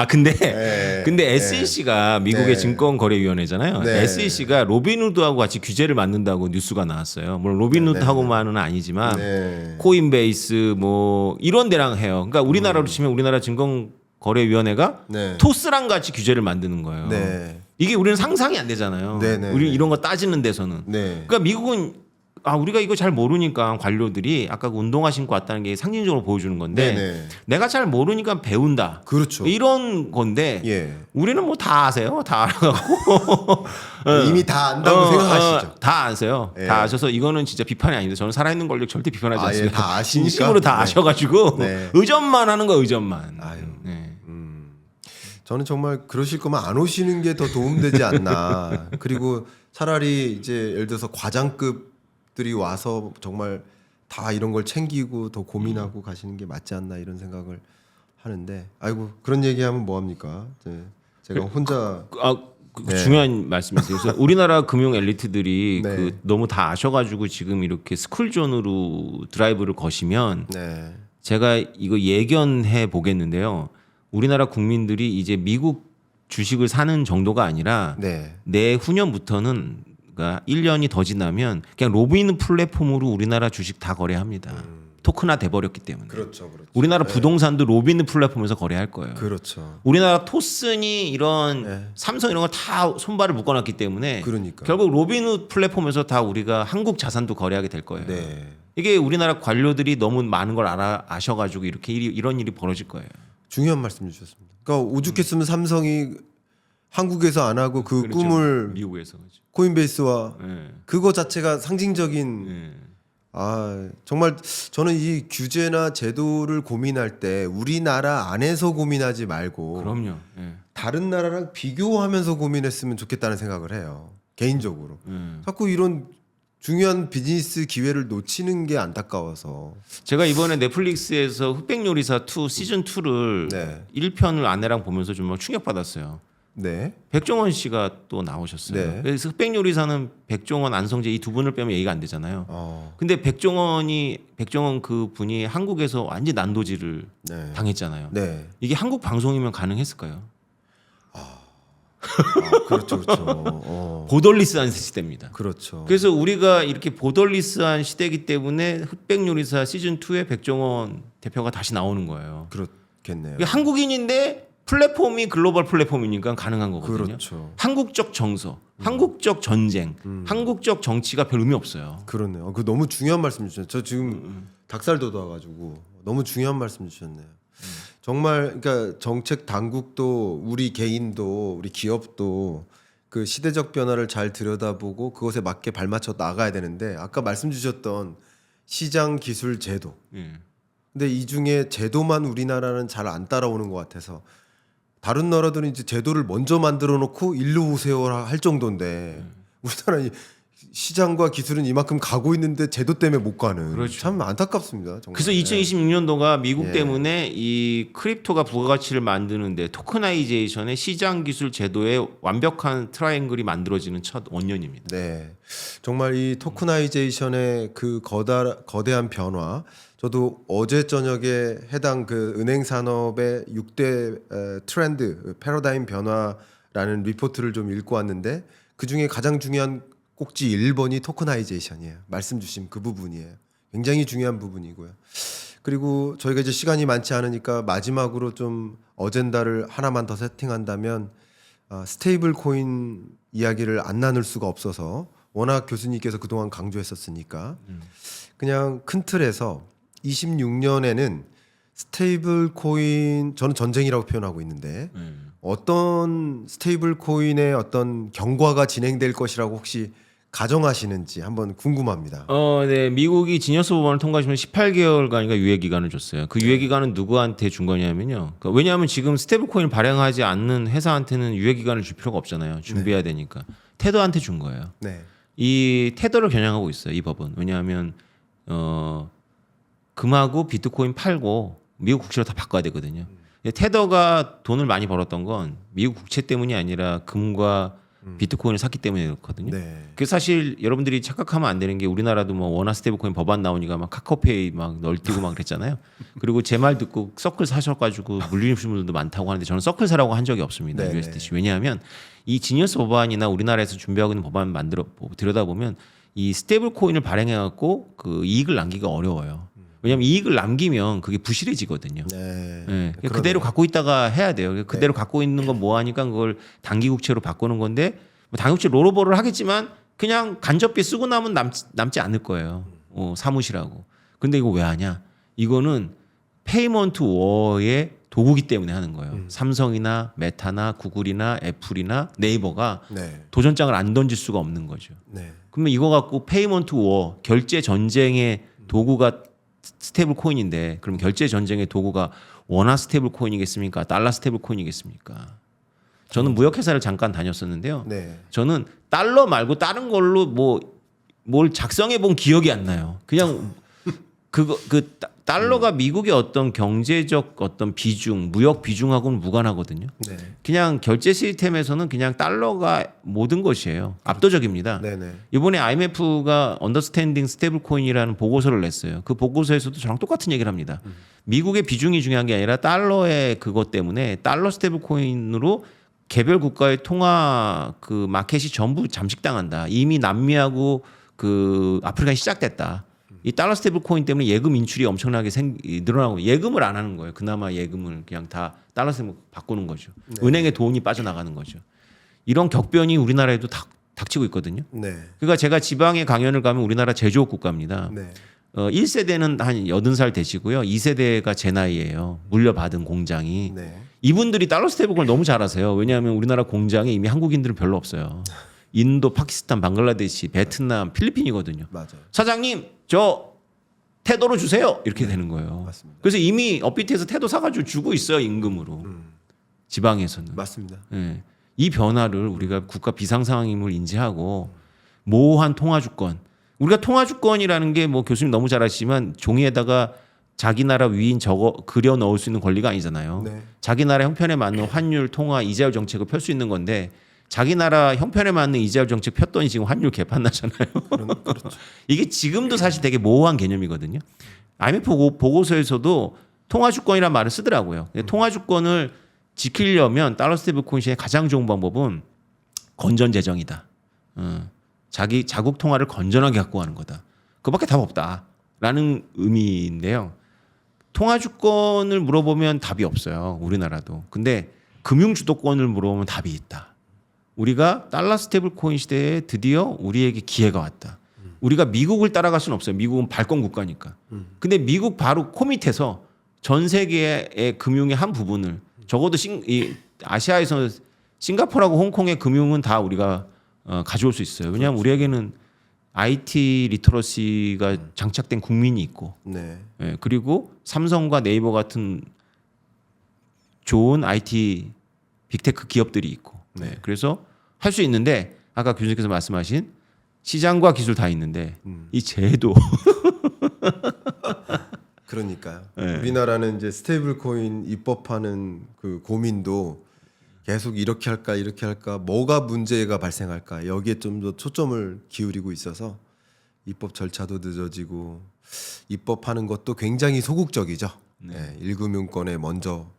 [SPEAKER 1] 근데 SEC가 미국의 증권거래위원회잖아요.
[SPEAKER 2] 네.
[SPEAKER 1] SEC가 로빈후드하고 같이 규제를 만든다고 뉴스가 나왔어요. 물론 로빈후드하고만은 아니지만 코인베이스 뭐 이런 데랑 해요. 그러니까 우리나라로 치면 우리나라 증권거래위원회가 토스랑 같이 규제를 만드는 거예요. 이게 우리는 상상이 안 되잖아요. 우리 이런 거 따지는 데서는. 그러니까 미국은 우리가 이거 잘 모르니까 관료들이 아까 그 운동화 신고 왔다는 게 상징적으로 보여주는 건데 내가 잘 모르니까 배운다.
[SPEAKER 2] 그렇죠.
[SPEAKER 1] 이런 건데 우리는 뭐 다 아세요. 다 알아갖고
[SPEAKER 2] 이미 다 안다고 생각하시죠.
[SPEAKER 1] 다 아세요. 다 아셔서 이거는 진짜 비판이 아닌데 저는 살아있는 권력 절대 비판하지 않습니다.
[SPEAKER 2] 다 아시니까.
[SPEAKER 1] 진심으로 다 아셔가지고 의전만 하는 거 의전만.
[SPEAKER 2] 저는 정말 그러실 거면 안 오시는 게 더 도움되지 않나. 그리고 차라리 이제 예를 들어서 과장급들이 와서 정말 다 이런 걸 챙기고 더 고민하고 가시는 게 맞지 않나 이런 생각을 하는데 아이고 그런 얘기하면 뭐 합니까? 제가 혼자
[SPEAKER 1] 중요한 말씀이세요. 그래서 우리나라 금융 엘리트들이 너무 다 아셔가지고 지금 이렇게 스쿨존으로 드라이브를 거시면 제가 이거 예견해 보겠는데요. 우리나라 국민들이 이제 미국 주식을 사는 정도가 아니라
[SPEAKER 2] 네.
[SPEAKER 1] 내후년부터는 그러니까 1년이 더 지나면 그냥 로빈 플랫폼으로 우리나라 주식 다 거래합니다. 토큰화 돼버렸기 때문에.
[SPEAKER 2] 그렇죠, 그렇죠.
[SPEAKER 1] 우리나라 부동산도 로빈 플랫폼에서 거래할 거예요.
[SPEAKER 2] 그렇죠.
[SPEAKER 1] 우리나라 토슨이 이런
[SPEAKER 2] 네.
[SPEAKER 1] 삼성 이런 거 다 손발을 묶어놨기 때문에
[SPEAKER 2] 그러니까.
[SPEAKER 1] 결국 로빈 플랫폼에서 다 우리가 한국 자산도 거래하게 될 거예요.
[SPEAKER 2] 네.
[SPEAKER 1] 이게 우리나라 관료들이 너무 많은 걸 아셔가지고 이렇게 이런 일이 벌어질 거예요.
[SPEAKER 2] 중요한 말씀 주셨습니다. 그러니까 오죽했으면 삼성이 한국에서 안 하고 그
[SPEAKER 1] 그렇죠.
[SPEAKER 2] 꿈을
[SPEAKER 1] 미국에서 그렇죠.
[SPEAKER 2] 코인베이스와
[SPEAKER 1] 네.
[SPEAKER 2] 그거 자체가 상징적인
[SPEAKER 1] 네.
[SPEAKER 2] 정말 저는 이 규제나 제도를 고민할 때 우리나라 안에서 고민하지 말고
[SPEAKER 1] 그럼요. 네.
[SPEAKER 2] 다른 나라랑 비교하면서 고민했으면 좋겠다는 생각을 해요. 개인적으로. 자꾸 이런 중요한 비즈니스 기회를 놓치는 게 안타까워서.
[SPEAKER 1] 제가 이번에 넷플릭스에서 흑백요리사 2 시즌 2를
[SPEAKER 2] 네.
[SPEAKER 1] 1편을 아내랑 보면서 좀 충격받았어요.
[SPEAKER 2] 네.
[SPEAKER 1] 백종원 씨가 또 나오셨어요.
[SPEAKER 2] 네.
[SPEAKER 1] 그래서 흑백요리사는 백종원, 안성재 이 두 분을 빼면 얘기가 안 되잖아요. 근데 백종원 그 분이 한국에서 완전 난도질을
[SPEAKER 2] 네.
[SPEAKER 1] 당했잖아요.
[SPEAKER 2] 네.
[SPEAKER 1] 이게 한국 방송이면 가능했을까요?
[SPEAKER 2] 그렇죠, 그렇죠.
[SPEAKER 1] 보덜리스한 시대입니다.
[SPEAKER 2] 그렇죠.
[SPEAKER 1] 그래서 우리가 이렇게 보덜리스한 시대이기 때문에 흑백요리사 시즌 2에 백종원 대표가 다시 나오는 거예요.
[SPEAKER 2] 그렇겠네요.
[SPEAKER 1] 이게 한국인인데 플랫폼이 글로벌 플랫폼이니까 가능한 거거든요.
[SPEAKER 2] 그렇죠.
[SPEAKER 1] 한국적 정서, 한국적 전쟁, 한국적 정치가 별 의미 없어요.
[SPEAKER 2] 그렇네요. 그 너무 중요한 말씀 주셨네요. 저 지금 닭살 돋아가지고 너무 중요한 말씀 주셨네요. 정말 그러니까 정책 당국도 우리 개인도 우리 기업도 그 시대적 변화를 잘 들여다보고 그것에 맞게 발맞춰 나가야 되는데 아까 말씀 주셨던 시장 기술 제도.
[SPEAKER 1] 예.
[SPEAKER 2] 근데 이 중에 제도만 우리나라는 잘 안 따라오는 것 같아서 다른 나라들은 이제 제도를 먼저 만들어 놓고 일로 오세요 할 정도인데 우리나라 시장과 기술은 이만큼 가고 있는데 제도 때문에 못 가는.
[SPEAKER 1] 그렇죠.
[SPEAKER 2] 참 안타깝습니다. 정말.
[SPEAKER 1] 그래서 2026년도가 미국
[SPEAKER 2] 예.
[SPEAKER 1] 때문에 이 크립토가 부가가치를 만드는데 토커나이제이션의 시장 기술 제도의 완벽한 트라이앵글이 만들어지는 첫 원년입니다.
[SPEAKER 2] 네, 정말 이 토크나이제이션의 그 거대한 변화. 저도 어제 저녁에 해당 그 은행 산업의 6대 트렌드 패러다임 변화라는 리포트를 좀 읽고 왔는데 그 중에 가장 중요한 꼭지 1번이 토크나이제이션이에요. 말씀 주신 그 부분이에요. 굉장히 중요한 부분이고요. 그리고 저희가 이제 시간이 많지 않으니까 마지막으로 좀 어젠다를 하나만 더 세팅한다면 스테이블 코인 이야기를 안 나눌 수가 없어서 워낙 교수님께서 그동안 강조했었으니까 그냥 큰 틀에서 26년에는 스테이블 코인 저는 전쟁이라고 표현하고 있는데 어떤 스테이블 코인의 어떤 경과가 진행될 것이라고 혹시 가정하시는지 한번 궁금합니다.
[SPEAKER 1] 네. 미국이 지니어스 법안을 통과하시면 18개월간인가 유예 기간을 줬어요. 그 유예 기간은 누구한테 준 거냐면요. 그러니까 왜냐하면 지금 스테이블 코인을 발행하지 않는 회사한테는 유예 기간을 줄 필요가 없잖아요. 준비해야 되니까. 테더한테 준 거예요.
[SPEAKER 2] 네.
[SPEAKER 1] 이 테더를 겨냥하고 있어요. 이 법은. 왜냐하면 금하고 비트코인 팔고 미국 국채로 다 바꿔야 되거든요. 테더가 돈을 많이 벌었던 건 미국 국채 때문이 아니라 금과 비트코인을 샀기 때문에 그렇거든요.
[SPEAKER 2] 네.
[SPEAKER 1] 그 사실 여러분들이 착각하면 안 되는 게 우리나라도 뭐 원화 스테이블코인 법안 나오니까 막 카카오페이 막 널뛰고 막 그랬잖아요. 그리고 제 말 듣고 서클 사셔가지고 물리신 분들도 많다고 하는데 저는 서클 사라고 한 적이 없습니다.
[SPEAKER 2] 네네.
[SPEAKER 1] USDC. 왜냐하면 이 지니어스 법안이나 우리나라에서 준비하고 있는 법안 들여다보면 이 스테이블코인을 발행해갖고 그 이익을 남기기가 어려워요. 왜냐하면 이익을 남기면 그게 부실해지거든요.
[SPEAKER 2] 네.
[SPEAKER 1] 네. 그대로 갖고 있다가 해야 돼요. 그대로 갖고 있는 건 뭐 하니까 그걸 단기 국채로 바꾸는 건데 뭐 단기 국채 롤오버를 하겠지만 그냥 간접비 쓰고 나면 남지 않을 거예요. 사무실하고. 근데 이거 왜 하냐? 이거는 페이먼트 워의 도구기 때문에 하는 거예요. 삼성이나 메타나 구글이나 애플이나 네이버가
[SPEAKER 2] 네.
[SPEAKER 1] 도전장을 안 던질 수가 없는 거죠.
[SPEAKER 2] 네.
[SPEAKER 1] 그러면 이거 갖고 페이먼트 워 결제 전쟁의 도구가 스테이블 코인인데 그럼 결제 전쟁의 도구가 원화 스테이블 코인이겠습니까? 달러 스테이블 코인이겠습니까? 저는 무역회사를 잠깐 다녔었는데요.
[SPEAKER 2] 네.
[SPEAKER 1] 저는 달러 말고 다른 걸로 뭘 작성해 본 기억이 안 나요. 그냥 그 달러가 미국의 어떤 경제적 어떤 비중, 무역 비중하고는 무관하거든요.
[SPEAKER 2] 네.
[SPEAKER 1] 그냥 결제 시스템에서는 그냥 달러가 모든 것이에요. 압도적입니다.
[SPEAKER 2] 네네.
[SPEAKER 1] 이번에 IMF가 언더스탠딩 스테이블 코인이라는 보고서를 냈어요. 그 보고서에서도 저랑 똑같은 얘기를 합니다. 미국의 비중이 중요한 게 아니라 달러의 그것 때문에 달러 스테이블 코인으로 개별 국가의 통화 그 마켓이 전부 잠식당한다. 이미 남미하고 그 아프리카에 시작됐다. 이 달러 스테이블 코인 때문에 예금 인출이 엄청나게 늘어나고 예금을 안 하는 거예요. 그나마 예금을 그냥 다 달러 스테이블 바꾸는 거죠. 은행에 돈이 빠져나가는 거죠. 이런 격변이 우리나라에도 닥치고 있거든요.
[SPEAKER 2] 네.
[SPEAKER 1] 그러니까 제가 지방에 강연을 가면 우리나라 제조업 국가입니다.
[SPEAKER 2] 네.
[SPEAKER 1] 1세대는 한 80살 되시고요. 2세대가 제 나이예요. 물려받은 공장이.
[SPEAKER 2] 네.
[SPEAKER 1] 이분들이 달러 스테이블 코인을 너무 잘하세요. 왜냐하면 우리나라 공장에 이미 한국인들은 별로 없어요. 인도, 파키스탄, 방글라데시, 베트남, 필리핀이거든요.
[SPEAKER 2] 맞아요.
[SPEAKER 1] 사장님 저 태도로 주세요. 이렇게 되는 거예요.
[SPEAKER 2] 맞습니다.
[SPEAKER 1] 그래서 이미 업비트에서 태도 사가지고 주고 있어요. 임금으로. 지방에서는.
[SPEAKER 2] 맞습니다.
[SPEAKER 1] 예. 이 변화를 우리가 국가 비상 상황임을 인지하고 모호한 통화 주권. 우리가 통화 주권이라는 게 뭐 교수님 너무 잘 아시지만 종이에다가 자기 나라 위인 적어 그려 넣을 수 있는 권리가 아니잖아요.
[SPEAKER 2] 네.
[SPEAKER 1] 자기 나라 형편에 맞는 환율, 통화, 이자율 정책을 펼 수 있는 건데 자기 나라 형편에 맞는 이자율 정책 폈더니 지금 환율 개판 나잖아요.
[SPEAKER 2] 그렇죠.
[SPEAKER 1] 이게 지금도 사실 되게 모호한 개념이거든요. IMF 보고서에서도 통화 주권이라는 말을 쓰더라고요. 근데 통화 주권을 지키려면 달러 스테이블 코인의 가장 좋은 방법은 건전 재정이다. 자기 자국 통화를 건전하게 갖고 가는 거다. 그밖에 답 없다라는 의미인데요. 통화 주권을 물어보면 답이 없어요. 우리나라도. 근데 금융 주도권을 물어보면 답이 있다. 우리가 달러 스테이블 코인 시대에 드디어 우리에게 기회가 왔다. 우리가 미국을 따라갈 수는 없어요. 미국은 발권 국가니까. 근데 미국 바로 코밑에서 전 세계의 금융의 한 부분을 적어도 이 아시아에서 싱가포르하고 홍콩의 금융은 다 우리가 가져올 수 있어요. 왜냐하면 우리에게는 IT 리터러시가 장착된 국민이 있고,
[SPEAKER 2] 네.
[SPEAKER 1] 예, 그리고 삼성과 네이버 같은 좋은 IT 빅테크 기업들이 있고, 네, 그래서 할 수 있는데 아까 교수님께서 말씀하신 시장과 기술 다 있는데 이 제도
[SPEAKER 2] 그러니까요.
[SPEAKER 1] 네.
[SPEAKER 2] 우리나라는 이제 스테이블 코인 입법하는 그 고민도 계속 이렇게 할까 뭐가 문제가 발생할까 여기에 좀 더 초점을 기울이고 있어서 입법 절차도 늦어지고 입법하는 것도 굉장히 소극적이죠. 네. 1금융권에 먼저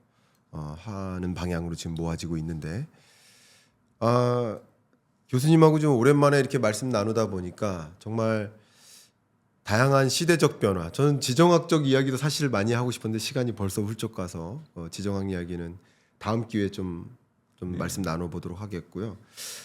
[SPEAKER 2] 하는 방향으로 지금 모아지고 있는데 교수님하고 좀 오랜만에 이렇게 말씀 나누다 보니까 정말 다양한 시대적 변화. 저는 지정학적 이야기도 사실 많이 하고 싶은데 시간이 벌써 훌쩍 가서 지정학 이야기는 다음 기회에 좀 말씀 나눠보도록 하겠고요.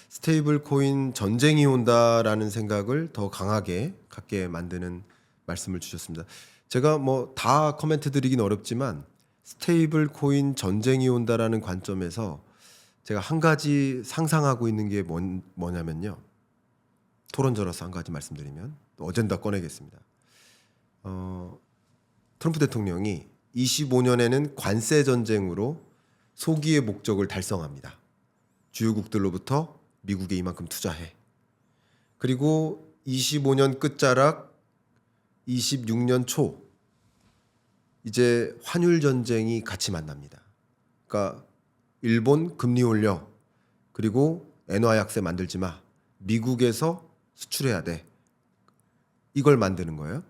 [SPEAKER 2] 스테이블 코인 전쟁이 온다라는 생각을 더 강하게 갖게 만드는 말씀을 주셨습니다. 제가 뭐 다 코멘트 드리긴 어렵지만 스테이블 코인 전쟁이 온다라는 관점에서 제가 한 가지 상상하고 있는 게 뭐냐면요. 토론저로서 한 가지 말씀드리면 또 어젠다 꺼내겠습니다. 트럼프 대통령이 25년에는 관세 전쟁으로 소기의 목적을 달성합니다. 주요국들로부터 미국에 이만큼 투자해. 그리고 25년 끝자락 26년 초 이제 환율 전쟁이 같이 만납니다. 그러니까 일본 금리 올려. 그리고 엔화 약세 만들지 마. 미국에서 수출해야 돼. 이걸 만드는 거예요.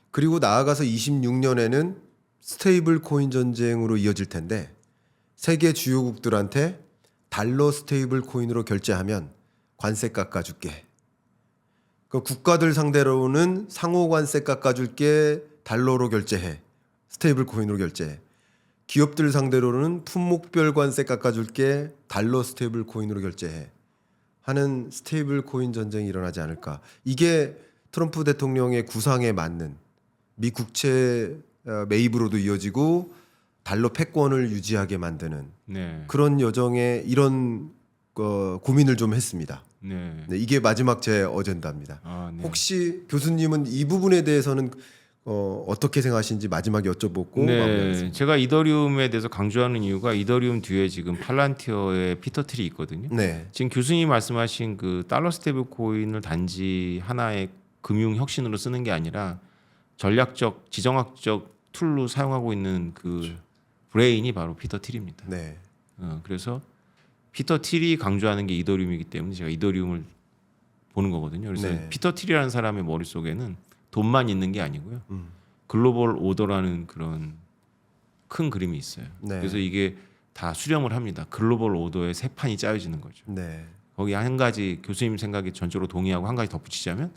[SPEAKER 2] 그리고 나아가서 26년에는 스테이블 코인 전쟁으로 이어질 텐데 세계 주요국들한테 달러 스테이블 코인으로 결제하면 관세 깎아줄게. 그 국가들 상대로는 상호 관세 깎아줄게. 달러로 결제해. 스테이블 코인으로 결제해. 기업들 상대로는 품목별 관세 깎아줄게. 달러 스테이블 코인으로 결제해. 하는 스테이블 코인 전쟁이 일어나지 않을까. 이게 트럼프 대통령의 구상에 맞는 미 국채 매입으로도 이어지고 달러 패권을 유지하게 만드는 그런 여정에 이런 고민을 좀 했습니다. 네, 이게 마지막 제 어젠다입니다. 혹시 교수님은 이 부분에 대해서는 어떻게 생각하시는지 마지막에 여쭤보고 마무리하겠습니다.
[SPEAKER 1] 제가 이더리움에 대해서 강조하는 이유가 이더리움 뒤에 지금 팔란티어의 피터틀이 있거든요.
[SPEAKER 2] 네.
[SPEAKER 1] 지금 교수님이 말씀하신 그 달러 스테이블 코인을 단지 하나의 금융 혁신으로 쓰는 게 아니라 전략적, 지정학적 툴로 사용하고 있는 그 브레인이 바로 피터 틸입니다.
[SPEAKER 2] 네.
[SPEAKER 1] 그래서 피터 틸이 강조하는 게 이더리움이기 때문에 제가 이더리움을 보는 거거든요. 그래서
[SPEAKER 2] 네.
[SPEAKER 1] 피터 틸이라는 사람의 머릿속에는 돈만 있는 게 아니고요.
[SPEAKER 2] 음.
[SPEAKER 1] 글로벌 오더라는 그런 큰 그림이 있어요.
[SPEAKER 2] 네.
[SPEAKER 1] 그래서 이게 다 수렴을 합니다. 글로벌 오더의 새 판이 짜여지는 거죠.
[SPEAKER 2] 네.
[SPEAKER 1] 거기 한 가지 교수님 생각에 전적으로 동의하고 한 가지 덧붙이자면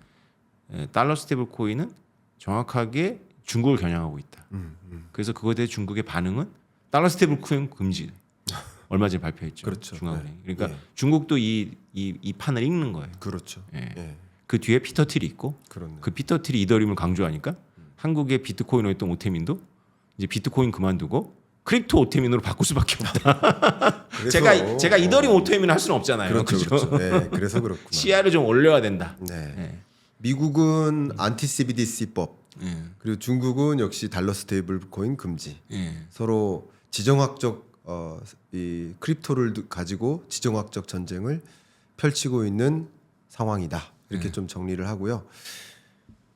[SPEAKER 1] 달러 스테이블 코인은 정확하게 중국을 겨냥하고 있다. 그래서 그거에 대해 중국의 반응은 달러 스테이블 코인 금지. 얼마 전에 발표했죠.
[SPEAKER 2] 그렇죠.
[SPEAKER 1] 중앙은행.
[SPEAKER 2] 네.
[SPEAKER 1] 그러니까
[SPEAKER 2] 예.
[SPEAKER 1] 중국도 이 판을 읽는 거예요.
[SPEAKER 2] 그렇죠.
[SPEAKER 1] 예.
[SPEAKER 2] 예.
[SPEAKER 1] 그 뒤에 피터 틸이 있고
[SPEAKER 2] 그렇네.
[SPEAKER 1] 그 피터 틸이 이더리움을 강조하니까 한국의 비트코인을 했던 오태민도 이제 비트코인 그만두고 크립토 오태민으로 바꿀 수밖에 없다.
[SPEAKER 2] 그래서-
[SPEAKER 1] 제가 이더리움 오태민을 할 수는 없잖아요.
[SPEAKER 2] 그렇죠.
[SPEAKER 1] 그죠?
[SPEAKER 2] 그렇죠. 네. 그래서 그렇구나.
[SPEAKER 1] 시야를 좀 올려야 된다.
[SPEAKER 2] 네.
[SPEAKER 1] 예.
[SPEAKER 2] 미국은 안티 CBDC법
[SPEAKER 1] 예.
[SPEAKER 2] 그리고 중국은 역시 달러 스테이블 코인 금지.
[SPEAKER 1] 예.
[SPEAKER 2] 서로 지정학적 이 크립토를 가지고 지정학적 전쟁을 펼치고 있는 상황이다. 이렇게 좀 정리를 하고요.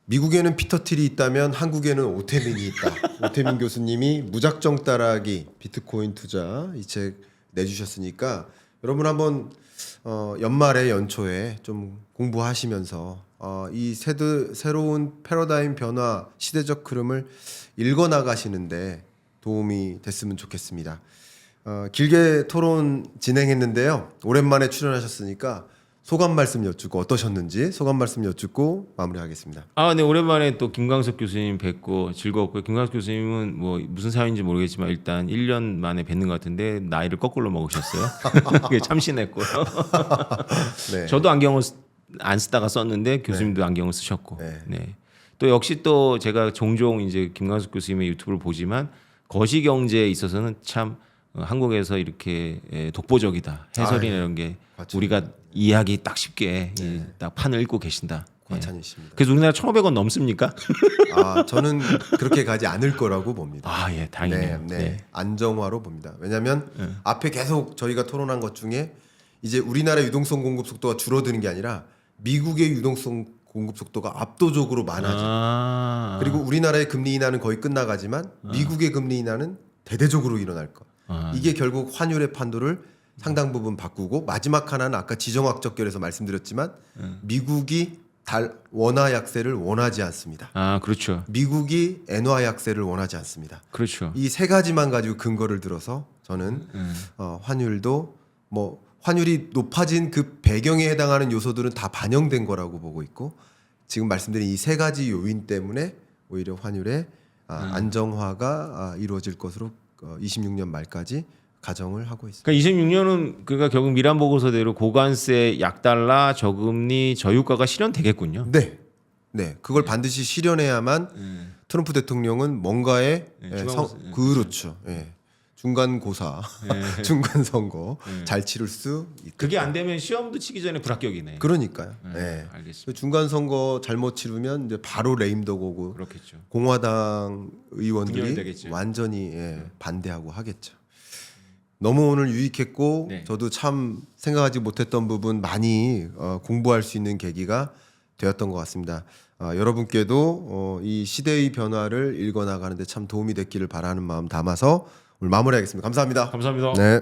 [SPEAKER 2] 미국에는 피터 틸이 있다면 한국에는 오태민이 있다. 오태민 교수님이 무작정 따라하기 비트코인 투자 이 책 내주셨으니까 여러분 한번 연말에 연초에 좀 공부하시면서 이 새로운 패러다임 변화 시대적 흐름을 읽어 나가시는데 도움이 됐으면 좋겠습니다. 길게 토론 진행했는데요. 오랜만에 출연하셨으니까 소감 말씀 여쭙고 어떠셨는지 소감 말씀 여쭙고 마무리하겠습니다.
[SPEAKER 1] 아, 네, 오랜만에 또 김광석 교수님 뵙고 즐거웠고요. 김광석 교수님은 뭐 무슨 사연인지 모르겠지만 일단 1년 만에 뵙는 것 같은데 나이를 거꾸로 먹으셨어요. 그게 참신했고요.
[SPEAKER 2] 네.
[SPEAKER 1] 저도 안경을 안 쓰다가 썼는데 교수님도 안경을 쓰셨고.
[SPEAKER 2] 네.
[SPEAKER 1] 네. 또 역시 또 제가 종종 이제 김광석 교수님의 유튜브를 보지만 거시경제에 있어서는 참 한국에서 이렇게 독보적이다. 해설이나 이런 게
[SPEAKER 2] 맞죠.
[SPEAKER 1] 우리가 이해하기 딱 쉽게 딱 판을 읽고 계신다. 예.
[SPEAKER 2] 과찬이십니다.
[SPEAKER 1] 그래서 우리나라 1,500원 넘습니까?
[SPEAKER 2] 저는 그렇게 가지 않을 거라고 봅니다.
[SPEAKER 1] 아, 예, 다행이네요.
[SPEAKER 2] 네. 안정화로 봅니다. 왜냐하면 앞에 계속 저희가 토론한 것 중에 이제 우리나라 유동성 공급 속도가 줄어드는 게 아니라 미국의 유동성 공급 속도가 압도적으로 많아져. 그리고 우리나라의 금리 인하는 거의 끝나가지만 미국의 금리 인하는 대대적으로 일어날 것. 이게 결국 환율의 판도를 상당 부분 바꾸고 마지막 하나는 아까 지정학적 결에서 말씀드렸지만 미국이 원화 약세를 원하지 않습니다.
[SPEAKER 1] 아, 그렇죠.
[SPEAKER 2] 미국이 엔화 약세를 원하지 않습니다.
[SPEAKER 1] 그렇죠.
[SPEAKER 2] 이 세 가지만 가지고 근거를 들어서 저는 환율도 뭐 환율이 높아진 그 배경에 해당하는 요소들은 다 반영된 거라고 보고 있고 지금 말씀드린 이 세 가지 요인 때문에 오히려 환율의 안정화가 이루어질 것으로 26년 말까지 가정을 하고 있습니다.
[SPEAKER 1] 그러니까 26년은 그러니까 결국 미란 보고서대로 고관세, 약달러, 저금리, 저유가가 실현되겠군요.
[SPEAKER 2] 네, 네, 그걸 반드시 실현해야만 트럼프 대통령은 뭔가에 그렇죠. 예. 중간고사, 중간 선거 잘 치를 수 있다.
[SPEAKER 1] 그게 안 되면 시험도 치기 전에 불합격이네.
[SPEAKER 2] 그러니까요. 예.
[SPEAKER 1] 알겠습니다.
[SPEAKER 2] 중간 선거 잘못 치르면 이제 바로 레임덕 오고
[SPEAKER 1] 그렇겠죠.
[SPEAKER 2] 공화당 의원들이
[SPEAKER 1] 분열되겠죠.
[SPEAKER 2] 완전히 반대하고 하겠죠. 너무 오늘 유익했고
[SPEAKER 1] 네.
[SPEAKER 2] 저도 참 생각하지 못했던 부분 많이 공부할 수 있는 계기가 되었던 것 같습니다. 여러분께도 이 시대의 변화를 읽어나가는데 참 도움이 됐기를 바라는 마음 담아서 오늘 마무리하겠습니다. 감사합니다.
[SPEAKER 1] 감사합니다.
[SPEAKER 2] 네.